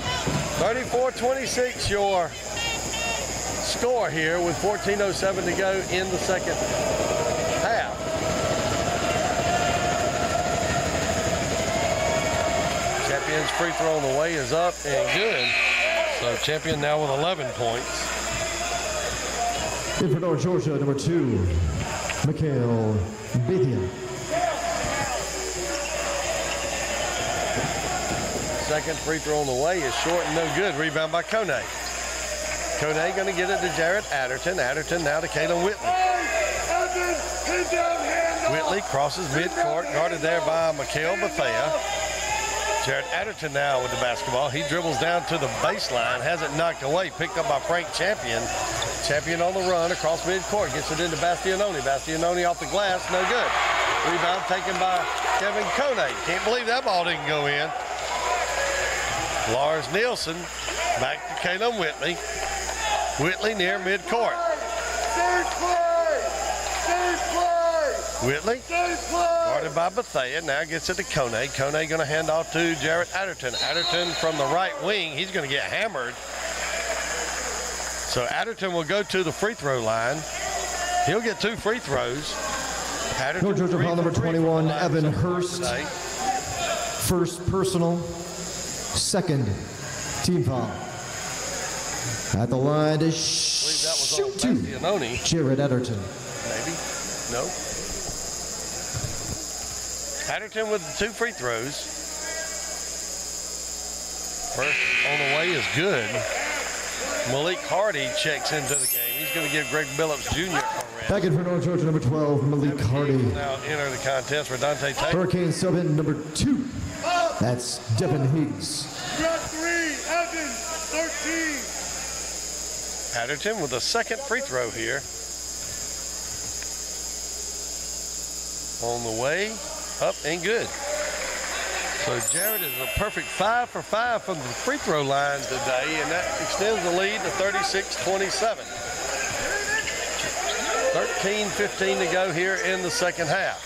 34-26 your score here with 14:07 to go in the second half. Champion's free throw on the way is up and good. So Champion now with 11 points. In for North Georgia, number 2, Mikhail Bethia. Second free throw on the way is short and no good. Rebound by Kone. Kone going to get it to Jarrett Adderton. Adderton now to Caleb Whitley. Whitley crosses midcourt, guarded there by Mikhail Bethea. Jarrett Adderton now with the basketball. He dribbles down to the baseline, has it knocked away, picked up by Frank Champion. Champion on the run across midcourt, gets it into Bastianoni. Bastianoni off the glass, no good. Rebound taken by Kevin Kone. Can't believe that ball didn't go in. Lars Nielsen back to Caleb Whitley. Whitley near midcourt. Whitley, guarded by Bethea, now gets it to Kone. Kone going to hand off to Jarrett Adderton. Adderton from the right wing, he's going to get hammered. So Adderton will go to the free throw line. He'll get 2 free throws. North Georgia foul number 21, Evan Hurst. First personal, second team foul. At the line to shoot to Jarrett Adderton. Maybe, no. Adderton with the 2 free throws. First on the way is good. Malik Hardy checks into the game. He's going to give Greg Billups Jr. a rest. Back in for North Georgia, number 12, Malik Hardy. Now enter the contest for Dante Tatum. Hurricane sub-in number 2. That's Devin Higgs. 3, Evans, 13. Adderton with a second free throw here. On the way, up and good. So Jarrett is a perfect 5 for 5 from the free throw line today, and that extends the lead to 36-27. 13:15 to go here in the second half.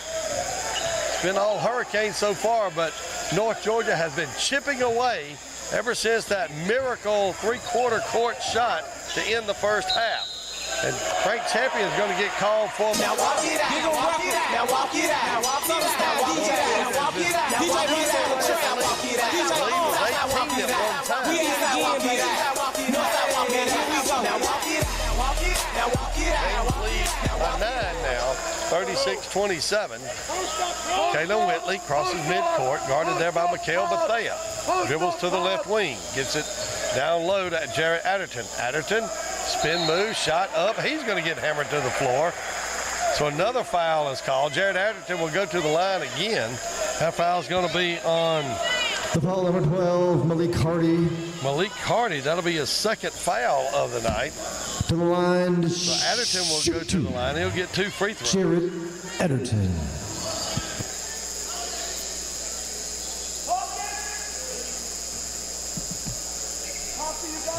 It's been all Hurricanes so far, but North Georgia has been chipping away ever since that miracle three-quarter court shot to end the first half. And Frank Champion is going to get called for. Now walk it out. Now walk it out. Now walk it out. Now walk it out. Now walk it out. Now walk it out. DJ Reese on the track. Now walk it out. DJ Reese now walk it out. We ain't now walk it out. Now walk it out. Now walk it out. Here we go. Now walk it out. Now walk it out. Now walk it out. Now walk it out. By 9 now, 36-27. Caleb Whitley crosses midcourt, guarded there by Mikhail Bethea. Dribbles to the left wing, gets it down low to Jarrett Adderton. Adderton, spin move, shot up. He's going to get hammered to the floor. So another foul is called. Jarrett Adderton will go to the line again. That foul is going to be on the foul number 12, Malik Hardy. Malik Hardy, that'll be his second foul of the night. To the line. So Adderton will go to the line. He'll get 2 free throws. Jarrett Adderton.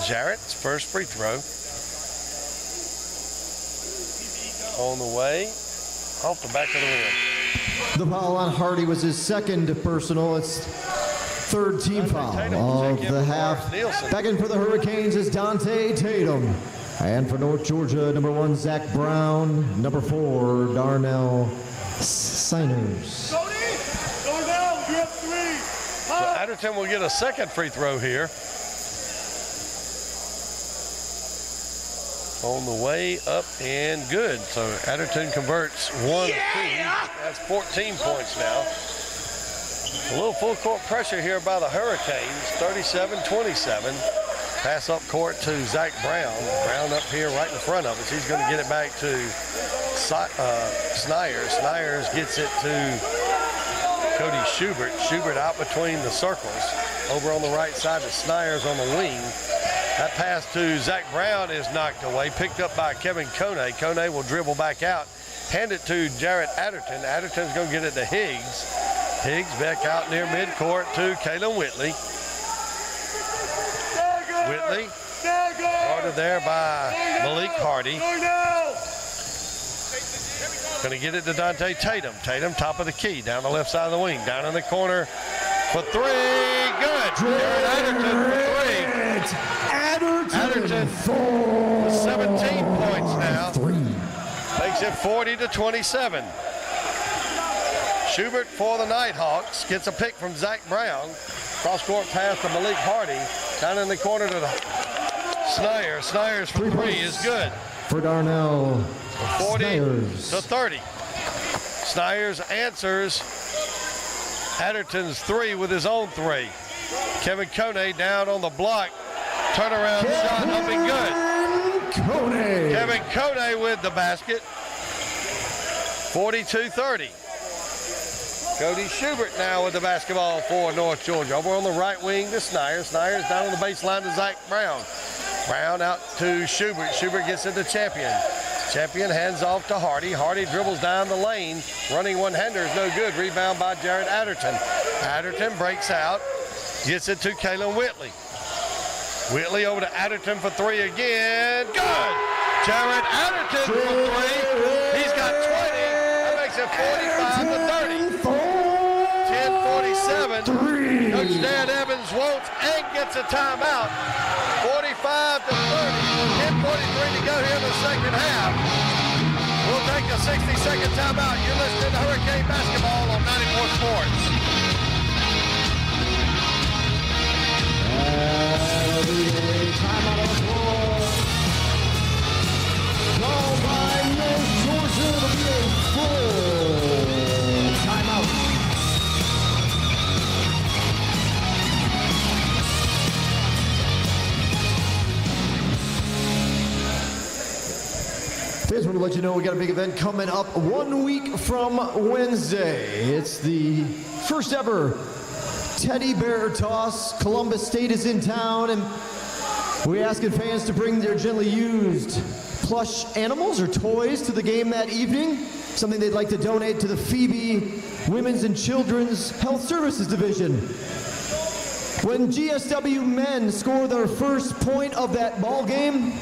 Jarrett's first free throw. On the way, off the back of the rim. The foul on Hardy was his second personal. It's third team foul of the half. Back in for the Hurricanes is Dante Tatum. And for North Georgia, number 1, Zach Brown. Number 4, Darnell Siners. Go down, you're up 3. So Adderton will get a second free throw here. On the way, up and good. So Adderton converts 1 of 2. That's 14 points now. A little full court pressure here by the Hurricanes, 37-27. Pass up court to Zach Brown. Brown up here right in front of us. He's going to get it back to Snyers. Snyers gets it to Cody Schubert. Schubert out between the circles. Over on the right side to Snyers on the wing. That pass to Zach Brown is knocked away, picked up by Kevin Kone. Kone will dribble back out, hand it to Jarrett Adderton. Adderton's going to get it to Higgs. Higgs back out near midcourt to Caleb Whitley. Whitley, guarded there by Malik Hardy. Going to get it to Dante Tatum. Tatum, top of the key, down the left side of the wing, down in the corner for 3. Good. Jarrett Adderton for 3. Adderton, 17 points now. Makes it 40-27. Schubert for the Nighthawks gets a pick from Zach Brown. Cross-court pass to Malik Hardy. Down in the corner to Snyers. Snyers for three is good. For Darnell 40 Snyers. to 30. Snyers answers Adderton's three with his own three. Kevin Kone down on the block. Turnaround shot up and good. Kevin Kone with the basket. 42-30. Cody Schubert now with the basketball for North Georgia. Over on the right wing to Snyers. Snyers down on the baseline to Zach Brown. Brown out to Schubert. Schubert gets it to Champion. Champion hands off to Hardy. Hardy dribbles down the lane. Running one-hander is no good. Rebound by Jared Adderton. Adderton breaks out. Gets it to Kalen Whitley. Whitley over to Adderton for three again. Good! Jared Adderton for three. He's got 20. That makes it 45 to 30. 10:47. Coach Dan Evans wants and gets a timeout. 45 to 30. 10:43 to go here in the second half. We'll take a 60-second timeout. You're listening to Hurricane Basketball on 94 Sports. Timeout on the floor. Called by North Georgia to be a full timeout. Just want to let you know we got a big event coming up 1 week from Wednesday. It's the first ever Teddy Bear Toss. Columbus State is in town, and we're asking fans to bring their gently used plush animals or toys to the game that evening, something they'd like to donate to the Phoebe Women's and Children's Health Services Division. When GSW men score their first point of that ball game,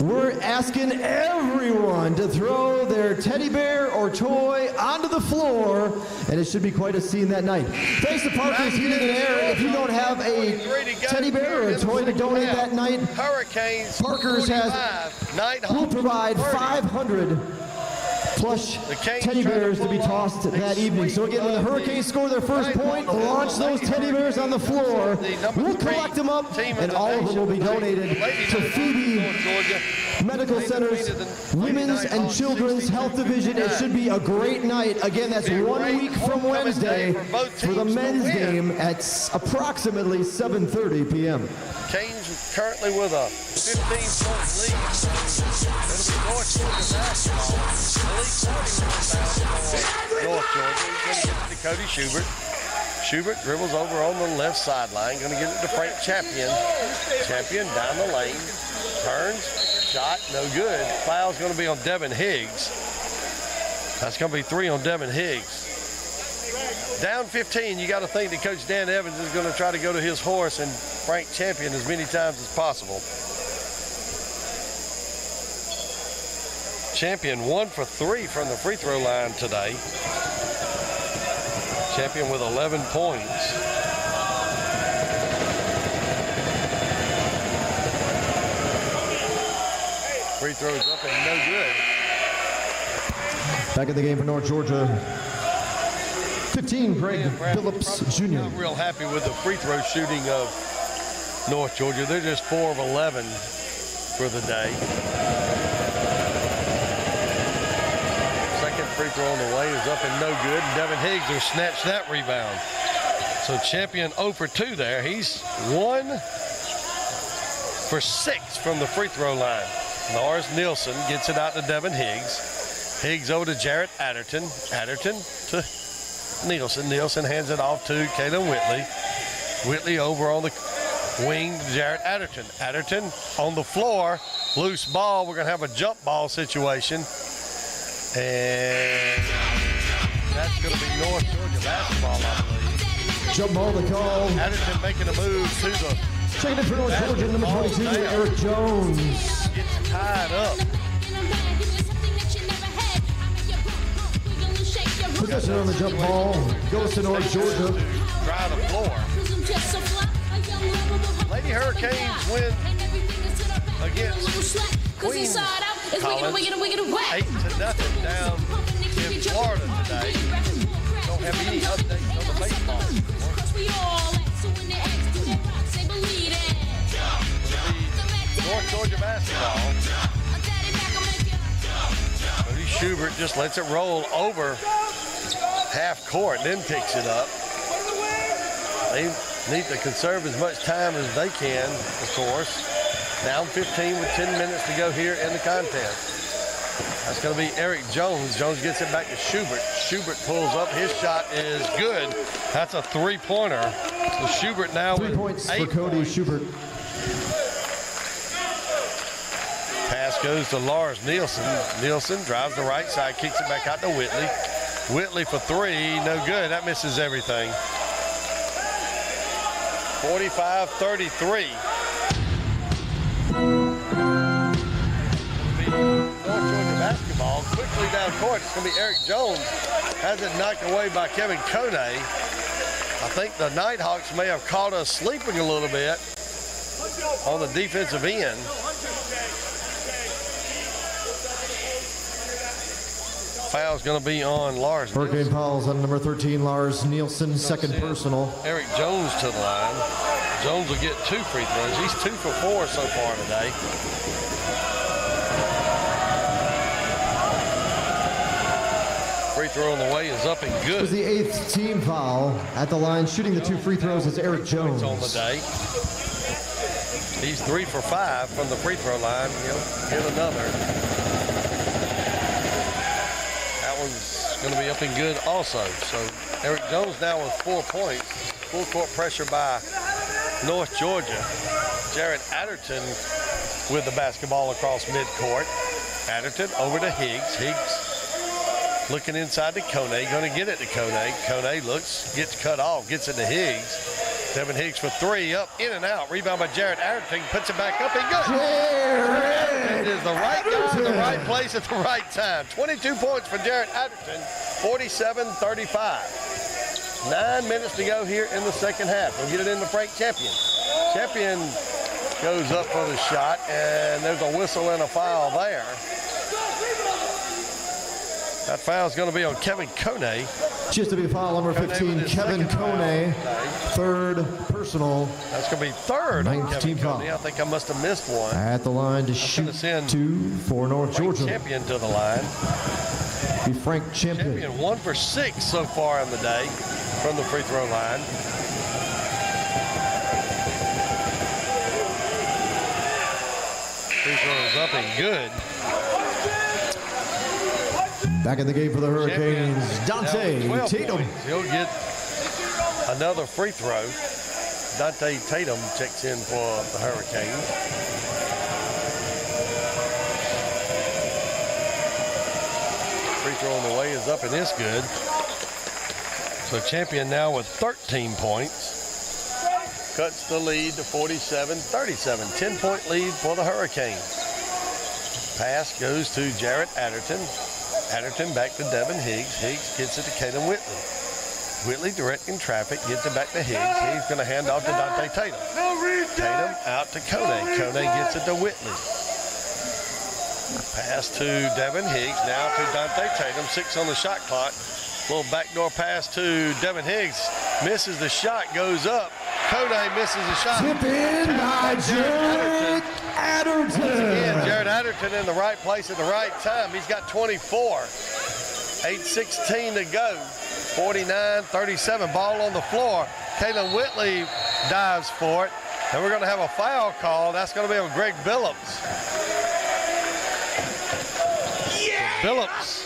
we're asking everyone to throw their teddy bear or toy onto the floor, and it should be quite a scene that night. Thanks to Parker's Heating and Air. If you don't have a teddy bear or a toy to donate that night, Parker's will provide 500 plush teddy bears to be tossed that evening. So again, when the Hurricanes score their first point, launch those teddy bears on the floor. We'll collect them up, and all of them will be donated to Phoebe Medical Center's Women's and Children's Health Division. It should be a great night. Again, that's 1 week from Wednesday for the men's game at approximately 7:30 p.m. Canes currently with a 15-point lead. It'll be North Georgia basketball. North Georgia. He's going to get it to Cody Schubert. Schubert dribbles over on the left sideline. Going to get it to Frank Champion. Champion down the lane. Turns. Shot. No good. Foul's going to be on Devin Higgs. That's going to be 3 on Devin Higgs. Down 15, you got to think that Coach Dan Evans is going to try to go to his horse and Frank Champion as many times as possible. Champion 1 for 3 from the free throw line today. Champion with 11 points. Free throws up and no good. Back in the game for North Georgia. 15, Greg Phillips Jr. I'm real happy with the free throw shooting of North Georgia. They're just 4 of 11 for the day. Second free throw on the way is up and no good. Devin Higgs will snatch that rebound. So Champion 0 for 2 there. He's 1 for 6 from the free throw line. Lars Nielsen gets it out to Devin Higgs. Higgs over to Jarrett Adderton. Adderton to Nielsen. Nielsen hands it off to Kalen Whitley. Whitley over on the wing to Jarrett Adderton. Adderton on the floor. Loose ball. We're going to have a jump ball situation. And that's going to be North Georgia basketball, I believe. Jump ball to call. Adderton making a move to the... Checking in for North Georgia, number 22, Eric Jones. Gets tied up. Possession on the jump ball. Goes to North Georgia. Dry the floor. Lady Hurricanes win against Queens College 8-0 down in Florida today. Don't have any updates on the baseball. Schubert just lets it roll over half court, then picks it up. They need to conserve as much time as they can, of course. Down 15 with 10 minutes to go here in the contest. That's going to be Eric Jones. Jones gets it back to Schubert. Schubert pulls up. His shot is good. That's a three-pointer. So Schubert now 3 with points 8 for Cody points. Schubert. Pass goes to Lars Nielsen. Nielsen drives the right side, kicks it back out to Whitley. Whitley for three, no good. That misses everything. 45-33. North Georgia basketball quickly down court. It's going to be Eric Jones. Has it knocked away by Kevin Kone. I think the Nighthawks may have caught us sleeping a little bit on the defensive end. Foul's going to be on Lars Hurricane Nielsen. fouls on number 13, Lars Nielsen, second personal. Eric Jones to the line. Jones will get 2 free throws. He's 2 for 4 so far today. Free throw on the way is up and It was good. the 8th team foul at the line. Shooting the 2 free throws is Eric Jones. On the day. He's 3 for 5 from the free throw line. He'll hit another. That one's going to be up and good also. So Eric Jones now with 4 points. Full court pressure by North Georgia. Jared Adderton with the basketball across midcourt. Adderton over to Higgs. Higgs looking inside to Kone. Going to get it to Kone. Kone looks, gets cut off, gets it to Higgs. Devin Higgs for 3, up, in and out. Rebound by Jared Adderton. Puts it back up and good. Jared is the right guy in the right place at the right time. 22 points for Jared Adderton. 47-35. 9 minutes to go here in the second half. We'll get it into Frank Champion. Champion goes up for the shot, and there's a whistle and a foul there. That foul is going to be on Kevin Kone. Just to be foul, number 15, Kevin Kone, third personal. That's going to be third on 9th Kevin team foul. Kone. I think I must have missed one. At the line to shoot send 2 for North Frank Georgia. Champion to the line. Be Frank Champion. Champion 1 for 6 so far in the day from the free throw line. Free throw is up and good. Back in the game for the Hurricanes, Dante Now with 12 Tatum. points. He'll get another free throw. Dante Tatum checks in for the Hurricanes. Free throw on the way is up and it's good. So Champion now with 13 points. Cuts the lead to 47-37. 10-point lead for the Hurricanes. Pass goes to Jarrett Adderton. Adderton back to Devin Higgs. Higgs gets it to Caden Whitley. Whitley directing traffic, gets it back to Higgs. Higgs going to hand off to Dante Tatum. Tatum out to Kone. Kone gets it to Whitley. Pass to Devin Higgs, now to Dante Tatum. 6 on the shot clock. Little backdoor pass to Devin Higgs. Misses the shot, goes up. Kone misses the shot. Tip in by Jared Adderton. Again, Jared Adderton in the right place at the right time. He's got 24. 8:16 to go. 49-37. Ball on the floor. Kalen Whitley dives for it. And we're going to have a foul call. That's going to be on Greg Billups. Billups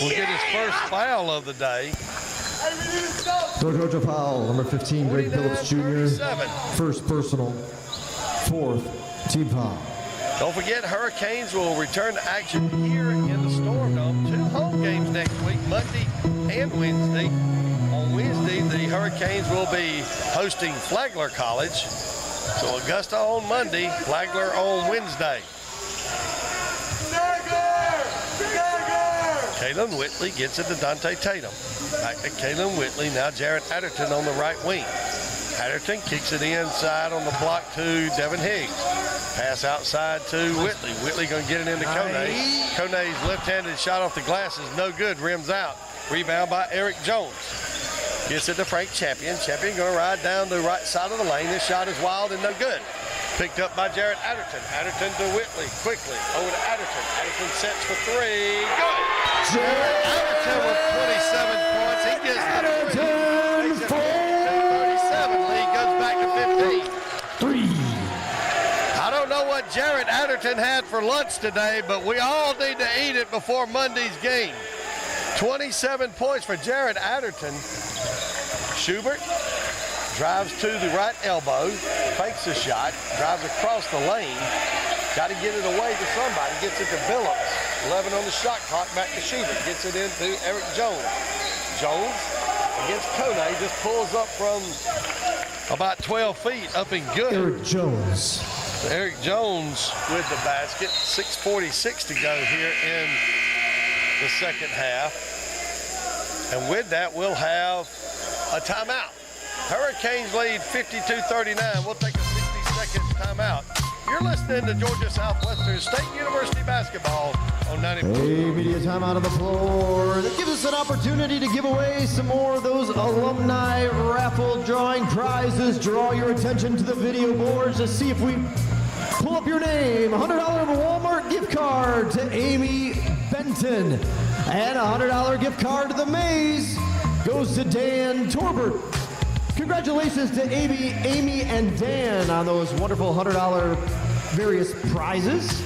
will get his first foul of the day. North Georgia foul, number 15, Greg Phillips Jr. 47. First personal, 4th team foul. Don't forget, Hurricanes will return to action here in the Storm Dome. 2 home games next week, Monday and Wednesday. On Wednesday, the Hurricanes will be hosting Flagler College. So Augusta on Monday, Flagler on Wednesday. Kalen Whitley gets it to Dante Tatum. Back to Kalen Whitley, now Jared Adderton on the right wing. Adderton kicks it inside on the block to Devin Higgs. Pass outside to Whitley. Whitley going to get it into Kone. Kone's left-handed shot off the glass is no good, rims out. Rebound by Eric Jones. Gets it to Frank Champion. Champion going to ride down the right side of the lane. This shot is wild and no good. Picked up by Jared Adderton. Adderton to Whitley quickly. Over to Adderton. Adderton sets for 3. Good. Jared Atherton with 27 points. He gets Atherton the 37. Lead goes back to 15. 3. I don't know what Jared Atherton had for lunch today, but we all need to eat it before Monday's game. 27 points for Jared Atherton. Schubert drives to the right elbow, fakes a shot, drives across the lane. Got to get it away to somebody. Gets it to Billups. 11 on the shot clock. Back to Schubert. Gets it into Eric Jones. Jones against Kone. Just pulls up from about 12 feet. Up and good. Eric Jones. Eric Jones with the basket. 6:46 to go here in the second half. And with that, we'll have a timeout. Hurricanes lead 52-39. We'll take a 60-second timeout. You're listening to Georgia Southwestern State University basketball on 90. A media timeout on the floor. That gives us an opportunity to give away some more of those alumni raffle drawing prizes. Draw your attention to the video boards to see if we pull up your name. $100 Walmart gift card to Amy Benton. And a $100 gift card to the Maze goes to Dan Torbert. Congratulations to Amy and Dan on those wonderful $100 various prizes.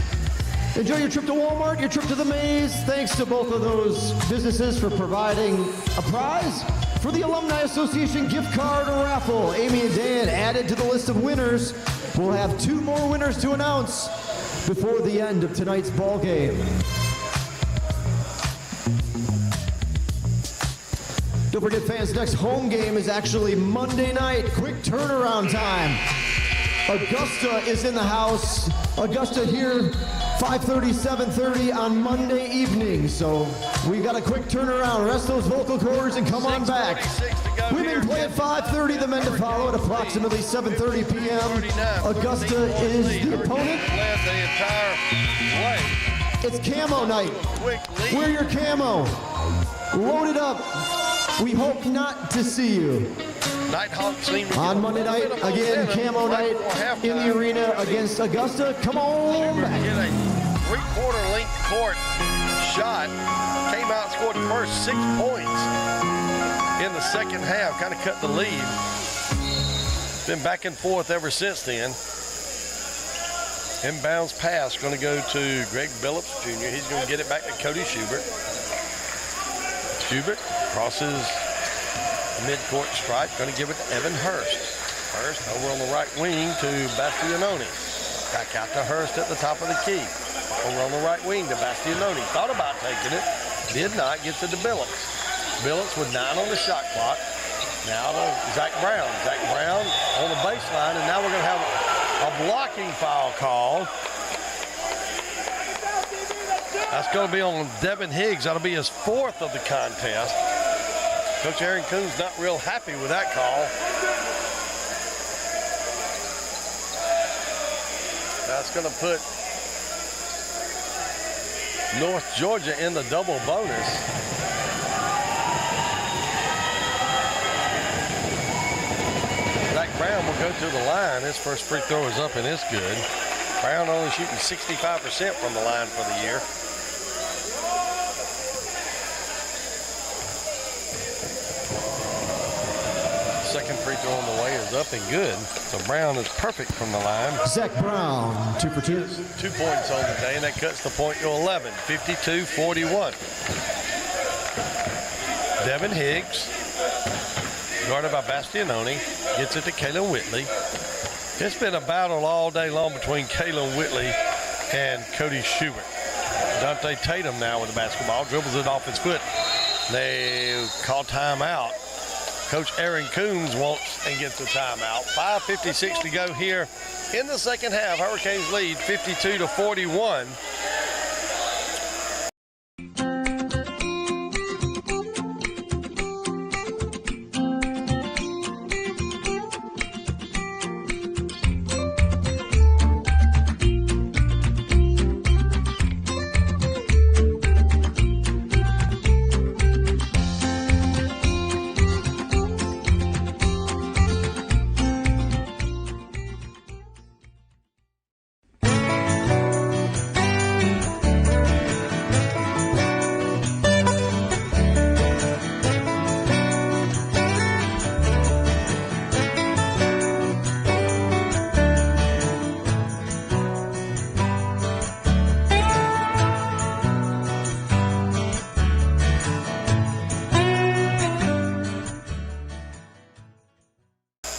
Enjoy your trip to Walmart, your trip to the Maze. Thanks to both of those businesses for providing a prize for the Alumni Association gift card raffle. Amy and Dan added to the list of winners. We'll have 2 more winners to announce before the end of tonight's ball game. Don't forget, fans, next home game is actually Monday night. Quick turnaround time. Augusta is in the house. Augusta here, 5:30, 7:30 on Monday evening. So we got a quick turnaround. Rest those vocal cords and come on back. Women play at 5:30, the men to follow at approximately 7:30 p.m. Augusta is the opponent. Led the entire way. It's camo night. Wear your camo. Load it up. We hope not to see you. On Monday night, again, camo night in the arena against Augusta. Come on back. Hit a 3/4 length court shot. Came out, scored the first 6 points in the second half. Kind of cut the lead. Been back and forth ever since then. Inbounds pass going to go to Greg Billups Jr. He's going to get it back to Cody Schubert. Schubert crosses the midcourt stripe, going to give it to Evan Hurst. Hurst over on the right wing to Bastianoni. Back out to Hurst at the top of the key. Over on the right wing to Bastianoni. Thought about taking it, did not, gets it to Billups. Billups with 9 on the shot clock. Now to Zach Brown. Zach Brown on the baseline, and now we're going to have a blocking foul call. That's going to be on Devin Higgs. That'll be his 4th of the contest. Coach Aaron Coon's not real happy with that call. That's going to put North Georgia in the double bonus. Zach Brown will go to the line. His first free throw is up and it's good. Brown only shooting 65% from the line for the year. Second free throw on the way is up and good. So Brown is perfect from the line. Zach Brown, 2 for 2. 2 points on the day, and that cuts the point to 11, 52-41. Devin Higgs, guarded by Bastianoni, gets it to Kalen Whitley. It's been a battle all day long between Kalen Whitley and Cody Schubert. Dante Tatum now with the basketball, dribbles it off his foot. They call timeout. Coach Aaron Coons wants and gets a timeout. 5:56 to go here in the second half. Hurricanes lead 52-41.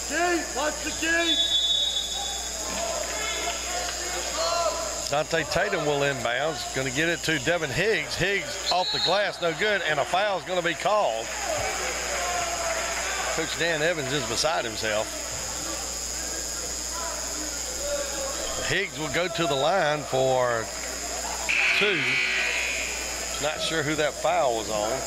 Gate, watch the gate. Dante Tatum will inbounds. Going to get it to Devin Higgs. Higgs off the glass, no good, and a foul is going to be called. Coach Dan Evans is beside himself. Higgs will go to the line for 2. Not sure who that foul was on.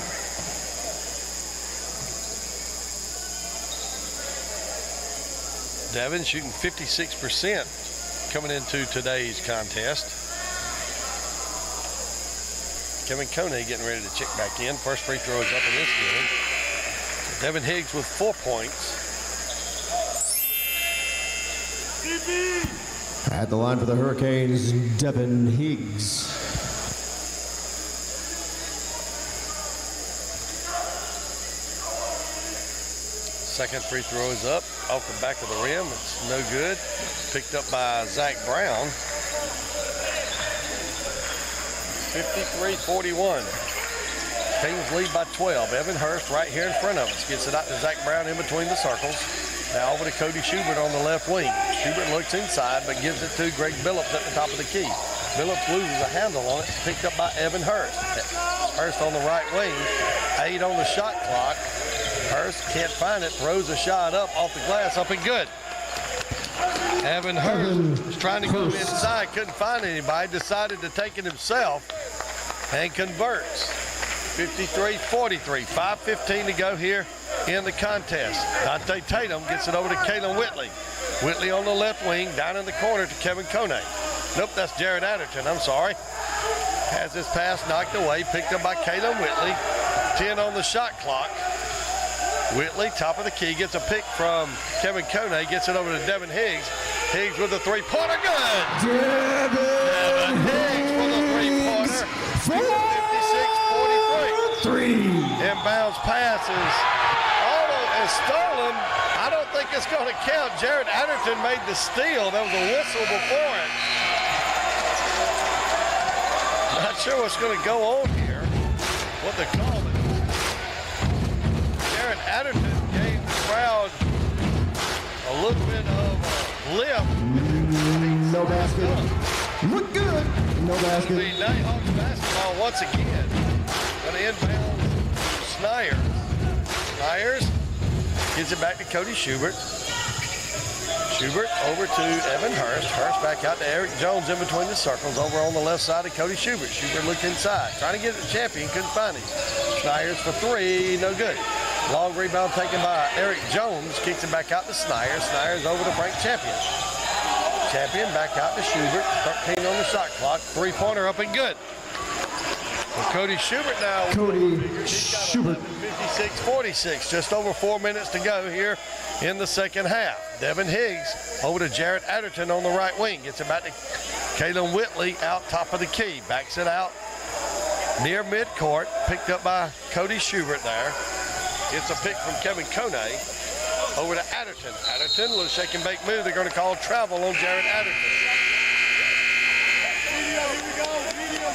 Devin shooting 56% coming into today's contest. Kevin Coney getting ready to check back in. First free throw is up in this game. Devin Higgs with 4 points. At the line for the Hurricanes, Devin Higgs. Second free throw is up off the back of the rim. It's no good. Picked up by Zach Brown. 53-41. Kings lead by 12. Evan Hurst right here in front of us. Gets it out to Zach Brown in between the circles. Now over to Cody Schubert on the left wing. Schubert looks inside but gives it to Greg Billups at the top of the key. Billups loses a handle on it. Picked up by Evan Hurst. Hurst on the right wing. 8 on the shot clock. Hurst can't find it, throws a shot up off the glass, up and good. Evan Hurst was trying to go inside, couldn't find anybody, decided to take it himself and converts. 53-43, 5:15 to go here in the contest. Dante Tatum gets it over to Kalen Whitley. Whitley on the left wing, down in the corner to Kevin Coney. Nope, that's Jared Adderton, I'm sorry. Has his pass knocked away, picked up by Kalen Whitley. 10 on the shot clock. Whitley, top of the key, gets a pick from Kevin Coney, gets it over to Devin Higgs. Higgs with a three-pointer, good! Devin Higgs with a three-pointer. 56-43. Inbounds pass is stolen. I don't think it's going to count. Jared Adderton made the steal. There was a whistle before it. Not sure what's going to go on here. What they call it. Jared Adderton gave the crowd a little bit of a lift. No basket. Look good. No basket. The Nighthawks basketball once again. Going to inbound Snyers. Snyers gives it back to Cody Schubert. Schubert over to Evan Hurst. Hurst back out to Eric Jones in between the circles over on the left side of Cody Schubert. Schubert looked inside. Trying to get it to Champion. Couldn't find him. Snyers for 3. No good. Long rebound taken by Eric Jones. Kicks it back out to Snyers. Snyers over to Frank Champion. Champion back out to Schubert. 13 on the shot clock. Three-pointer up and good. Well, Cody Schubert now. Cody Schubert. 56-46. Just over 4 minutes to go here in the second half. Devin Higgs over to Jared Adderton on the right wing. Gets it back to Kalen Whitley out top of the key. Backs it out near midcourt. Picked up by Cody Schubert there. Gets a pick from Kevin Coney over to Adderton. Adderton, little shake and bake move. They're going to call travel on Jared Adderton. Media, here we go. Media.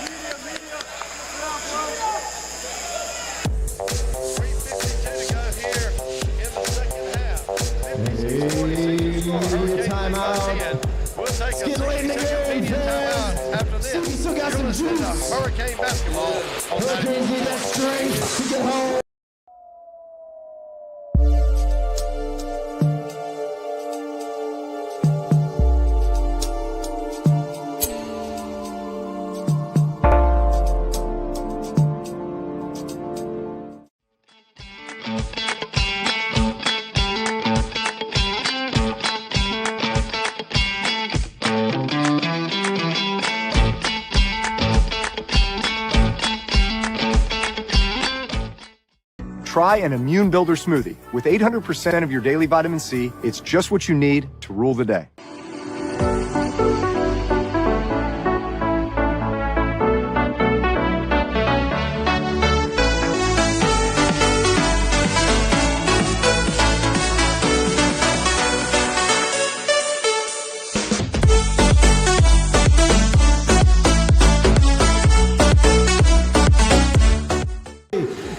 3:52 to go here in the second half. Timeout. We'll take a Get late in the 60-second game, media timeout after this. We still got You're some listening to juice. Hurricane basketball on Hurricanes need that strength to get home. Try an Immune Builder smoothie. With 800% of your daily vitamin C, it's just what you need to rule the day.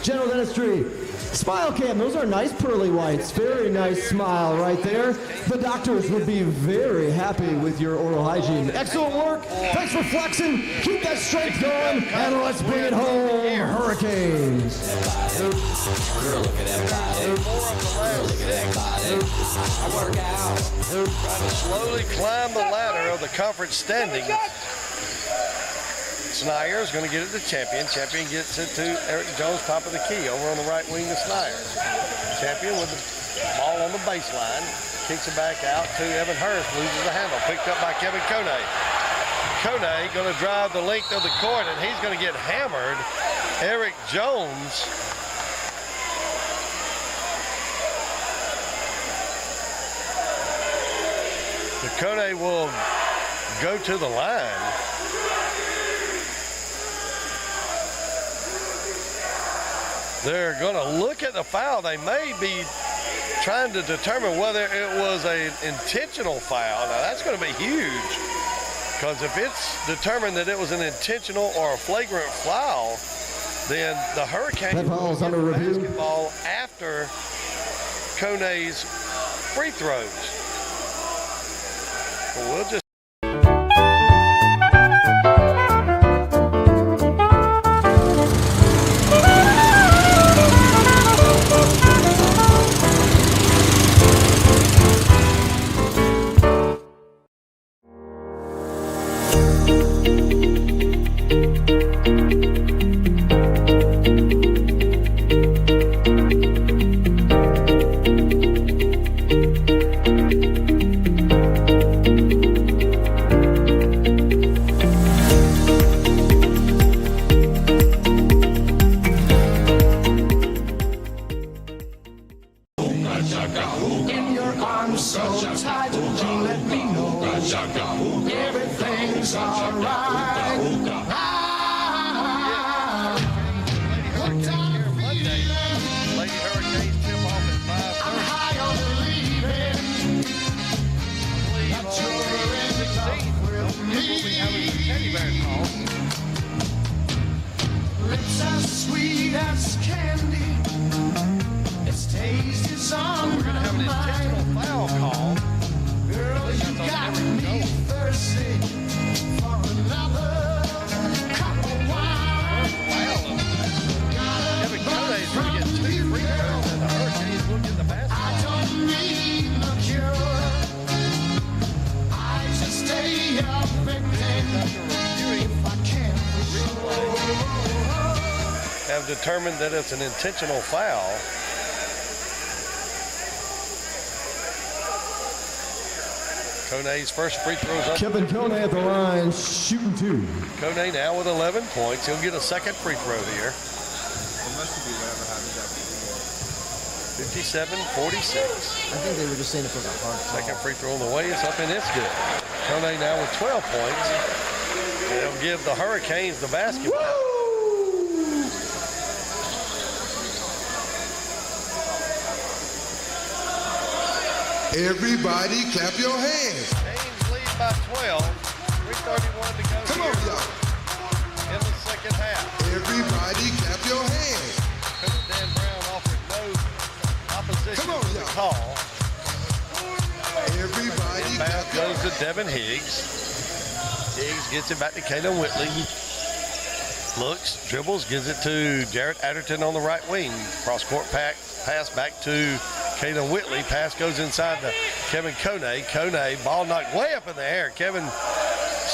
General dentistry, SmileCam, those are nice pearly whites. Very nice smile right there. The doctors would be very happy with your oral hygiene. Excellent work. Thanks for flexing. Keep that strength going. And let's bring it home, Hurricanes. Trying to slowly climb the ladder of the conference standings. Snyder is going to get it to Champion. Champion gets it to Eric Jones, top of the key, over on the right wing to Snyder. Champion with the ball on the baseline, kicks it back out to Evan Hurst, loses the handle, picked up by Kevin Kone. Kone going to drive the length of the court, and he's going to get hammered. Eric Jones. Kone will go to the line. They're going to look at the foul. They may be trying to determine whether it was an intentional foul. Now, that's going to be huge, because if it's determined that it was an intentional or a flagrant foul, then the Hurricanes will get the basketball after Kone's free throws. Well, we'll just have determined that it's an intentional foul. Kone's first free throws up. Kevin Kone at the line, shooting two. Kone now with 11 points. He'll get a second free throw here. 57-46. I think they were just saying it was a hard call. Second free throw on the way. It's up and it's good. Kone now with 12 points. They'll give the Hurricanes the basketball. Woo! Everybody clap your hands. Canes lead by 12. 3:31 to go. Come on, y'all. In the second half. Everybody clap your hands. Coach Dan Brown offered no opposition to the call. Everybody clap goes to Devin Higgs. Higgs gets it back to Kaden Whitley. Looks, dribbles, gives it to Jarrett Adderton on the right wing. Cross court pass back to Kaden Whitley. Pass goes inside to Kevin Kone. Kone, ball knocked way up in the air. Kevin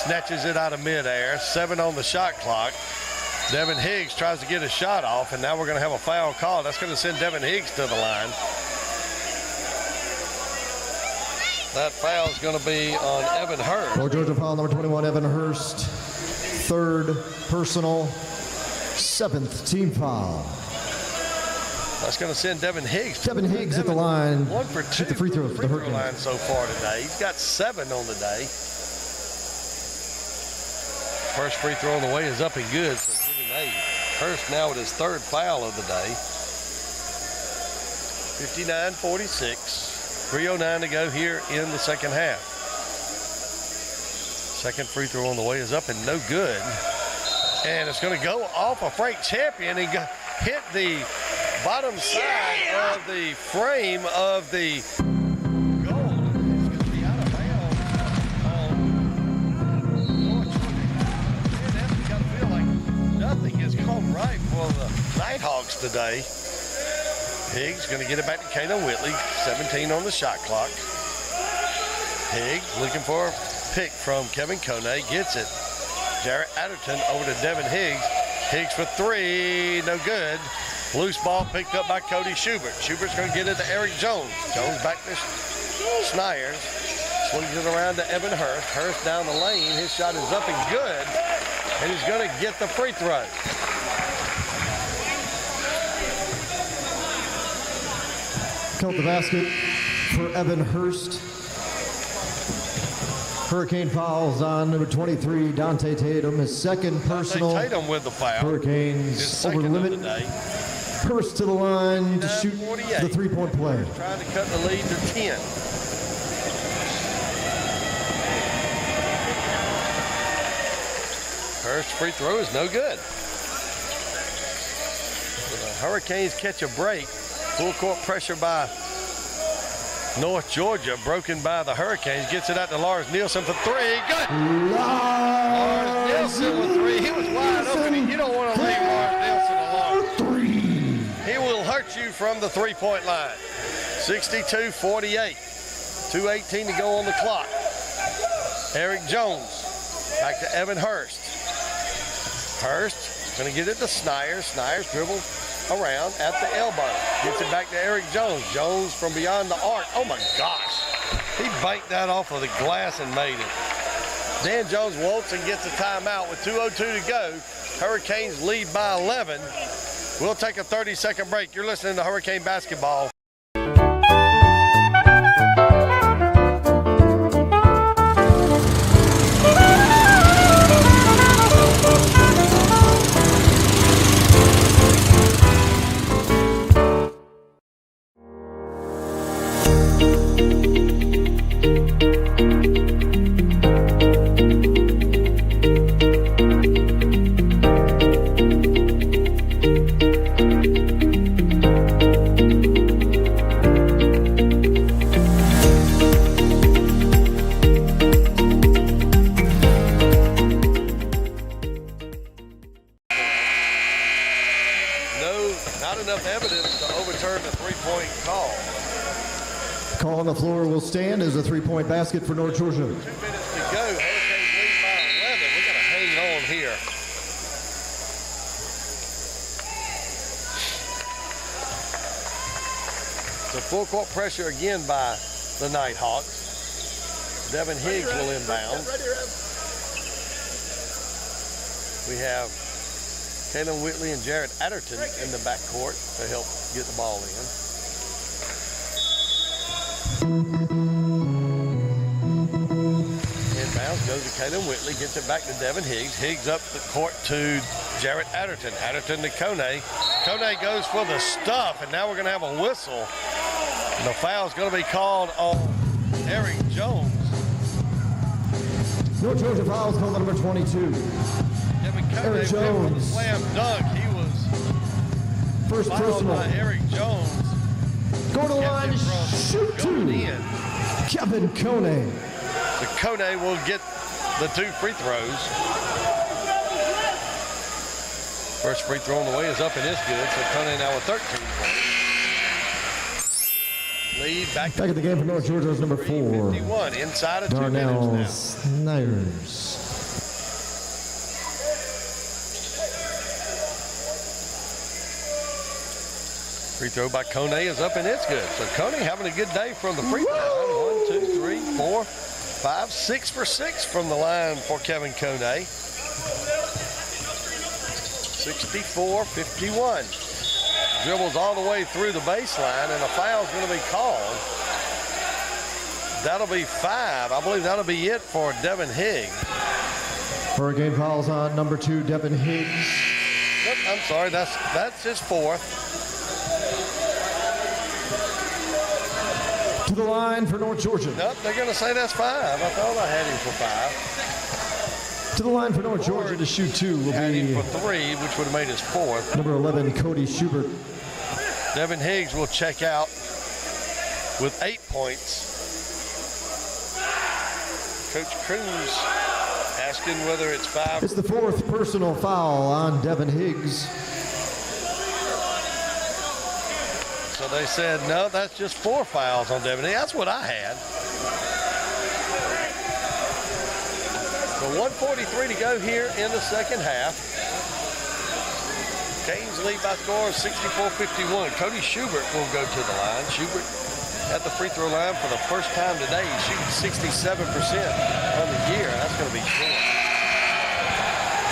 snatches it out of midair. 7 on the shot clock. Devin Higgs tries to get a shot off, and now we're going to have a foul call. That's going to send Devin Higgs to the line. That foul is going to be on Evan Hurst. For Georgia foul number 21, Evan Hurst. Third personal, 7th team foul. That's going to send Devin Higgs. Devin Higgs at the line. 1 for 2 the free throw for the Hurricanes line so far today. He's got 7 on the day. First free throw on the way is up and good, so give him 8. Hurst now with his 3rd foul of the day. 59-46. 3:09 to go here in the second half. Second free throw on the way is up and no good. And it's going to go off of Frank Champion and hit the bottom side of the frame of the goal. It's going to be out of bounds. That's got to feel like nothing has gone right for the Nighthawks today. Higgs going to get it back to Kaden Whitley. 17 on the shot clock. Higgs looking for a pick from Kevin Kone. Gets it. Jarrett Adderton over to Devin Higgs. Higgs for three. No good. Loose ball picked up by Cody Schubert. Schubert's going to get it to Eric Jones. Jones back to Snyers. Swings it around to Evan Hurst. Hurst down the lane. His shot is up and good. And he's going to get the free throw. Count the basket for Evan Hurst. Hurricane fouls on number 23, Dante Tatum. His second personal. Dante Tatum with the foul. Hurricanes over the limit. Hurst to the line to shoot 48. the three-point play. Trying to cut the lead to 10. Hurst's free throw is no good. The Hurricanes catch a break. Full court pressure by North Georgia, broken by the Hurricanes. Gets it out to Lars Nielsen for three. Good. Lars Nielsen with three. He was wide open. You don't want to leave Lars Nielsen alone. He will hurt you from the three-point line. 62-48. 2:18 to go on the clock. Eric Jones back to Evan Hurst. Hurst going to get it to Snyers. Snyers dribbles around at the elbow. Gets it back to Eric Jones. Jones from beyond the arc. Oh my gosh. He banked that off of the glass and made it. Dan Jones walks and gets a timeout with 2:02 to go. Hurricanes lead by 11. We'll take a 30-second break. You're listening to Hurricane Basketball. Call on the floor will stand as a three-point basket for North Georgia. 2 minutes to go. Hurricanes lead by 11. We got to hang on here. So full court pressure again by the Nighthawks. Devin Higgs will inbound. We have Kaden Whitley and Jarrett Adderton in the backcourt to help get the ball in. Inbounds goes to Kaden Whitley, gets it back to Devin Higgs. Higgs up the court to Jarrett Adderton. Adderton to Kone. Kone goes for the stuff, and now we're going to have a whistle. The foul's going to be called on Eric Jones. North Georgia fouls called on number 22. Eric Jones. Slam dunk. He was first fouled personal. by Eric Jones. Go to the line, shoot two. Kevin Kone. So Kone will get the 2 free throws. First free throw on the way is up and it's good. So Kone now with 13 points. Lead back in the game for North Georgia is number 4. 51 inside of 2 Darnell minutes now. Snyers. Free throw by Kone is up and it's good. So Kone having a good day from the free throw line. 1, 2, 3, 4, 5, 6 for 6 from the line for Kevin Kone. 64-51. Dribbles all the way through the baseline and a foul's going to be called. That'll be 5. I believe that'll be it for Devin Higgs. Hurricane fouls on number 2, Devin Higgs. Nope, I'm sorry, that's his 4th. To the line for North Georgia. Nope, they're going to say that's 5. I thought I had him for 5. To the line for North Georgia to shoot 2 will Had be him for 3, which would have made his 4th. number 11, Cody Schubert. Devin Higgs will check out with 8 points. Coach Cruz asking whether it's 5. It's the 4th personal foul on Devin Higgs. So they said, no, that's just 4 fouls on Devin Higgs. That's what I had. So 1:43 to go here in the second half. Canes lead by score of 64-51. Cody Schubert will go to the line. Schubert at the free throw line for the first time today. He's shooting 67% on the year. That's going to be short.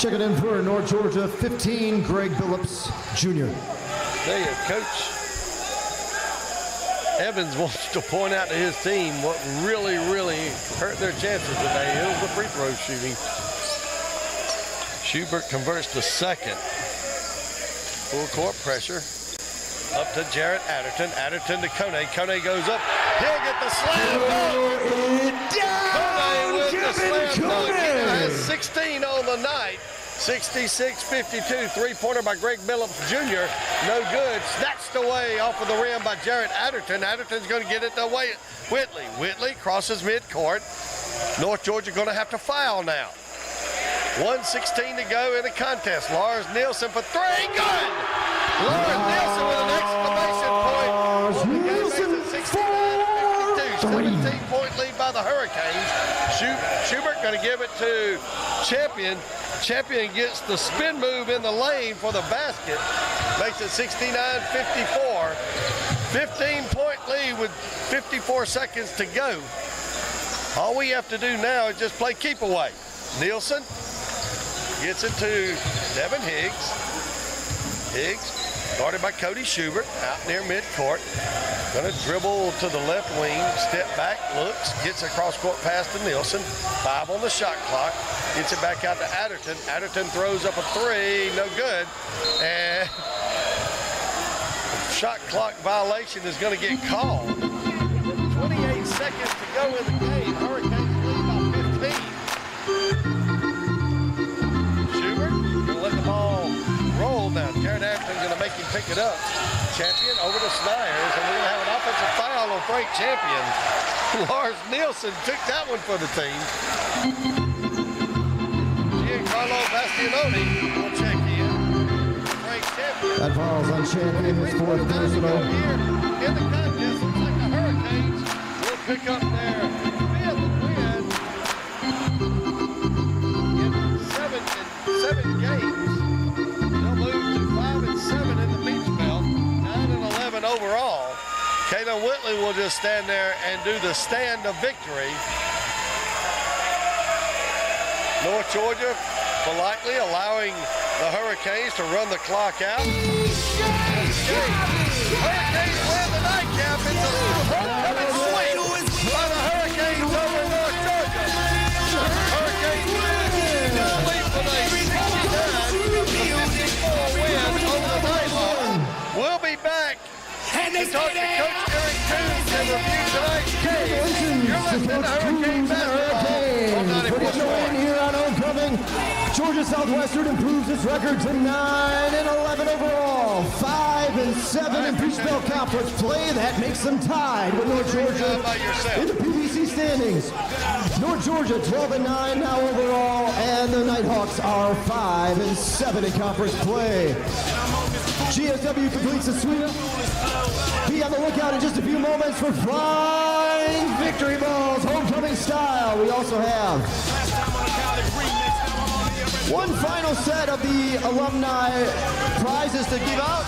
Check it in for North Georgia 15, Greg Billups Jr. There you go, Coach Evans wants to point out to his team what really hurt their chances today. It was the free throw shooting. Schubert converts to second. Full court pressure. Up to Jarrett Adderton. Adderton to Kone. Kone goes up. He'll get the slam dunk. Kone with the slam dunk. He has 16 on the night. 66-52, three-pointer by Greg Billups Jr. No good. Snatched away off of the rim by Jarrett Adderton. Adderton's going to get it to Whitley. Whitley crosses midcourt. North Georgia going to have to foul now. 1:16 to go in the contest. Lars Nielsen for 3. Good! Lars Nielsen with an exclamation point. Nielsen 69-52. 17-point lead by the Hurricanes. Schubert going to give it to Champion. Champion gets the spin move in the lane for the basket. Makes it 69-54. 15-point lead with 54 seconds to go. All we have to do now is just play keep away. Nielsen gets it to Devin Higgs. Higgs guarded by Cody Schubert out near midcourt. Gonna dribble to the left wing, step back, looks, gets a cross-court pass to Nielsen. 5 on the shot clock. Gets it back out to Adderton. Adderton throws up a 3, no good. And shot clock violation is gonna get called. 28 seconds to go in the game. Hurricanes lead by 15. Schubert gonna let the ball roll now. Jared Adderton's gonna make him pick it up. Champion over to Snyers, and we're gonna have an offensive foul on Frank Champion. Lars Nielsen took that one for the team. Giancarlo Bastianoni will check in. Frank Champion. That foul's on Champion, his 4th personal. Here in the contest, looks like the Hurricanes will pick up their 5th win in 7 games. They'll move to 5-7 in the Beach Belt, 9-11 overall. Kayla Whitley will just stand there and do the stand of victory. North Georgia politely allowing the Hurricanes to run the clock out. Hurricanes win the nightcap. It's a homecoming sweep by the Hurricanes over North Georgia. Hurricanes lead with a 69-54 win over the Nighthawks. We'll be back to talk to Coach Eric Coons and review tonight's game. You're listening to Hurricane Basketball on 94.1. Here on Homecoming, Georgia Southwestern improves its record to 9-11 overall, 5-7 in Beach Belt Conference play. That makes them tied with North Georgia in the PBC standings. North Georgia 12-9 now overall, and the Nighthawks are 5-7 in conference play. GSW completes the sweep. Be on the lookout in just a few moments for flying victory balls, homecoming style. We also have one final set of the alumni prizes to give out.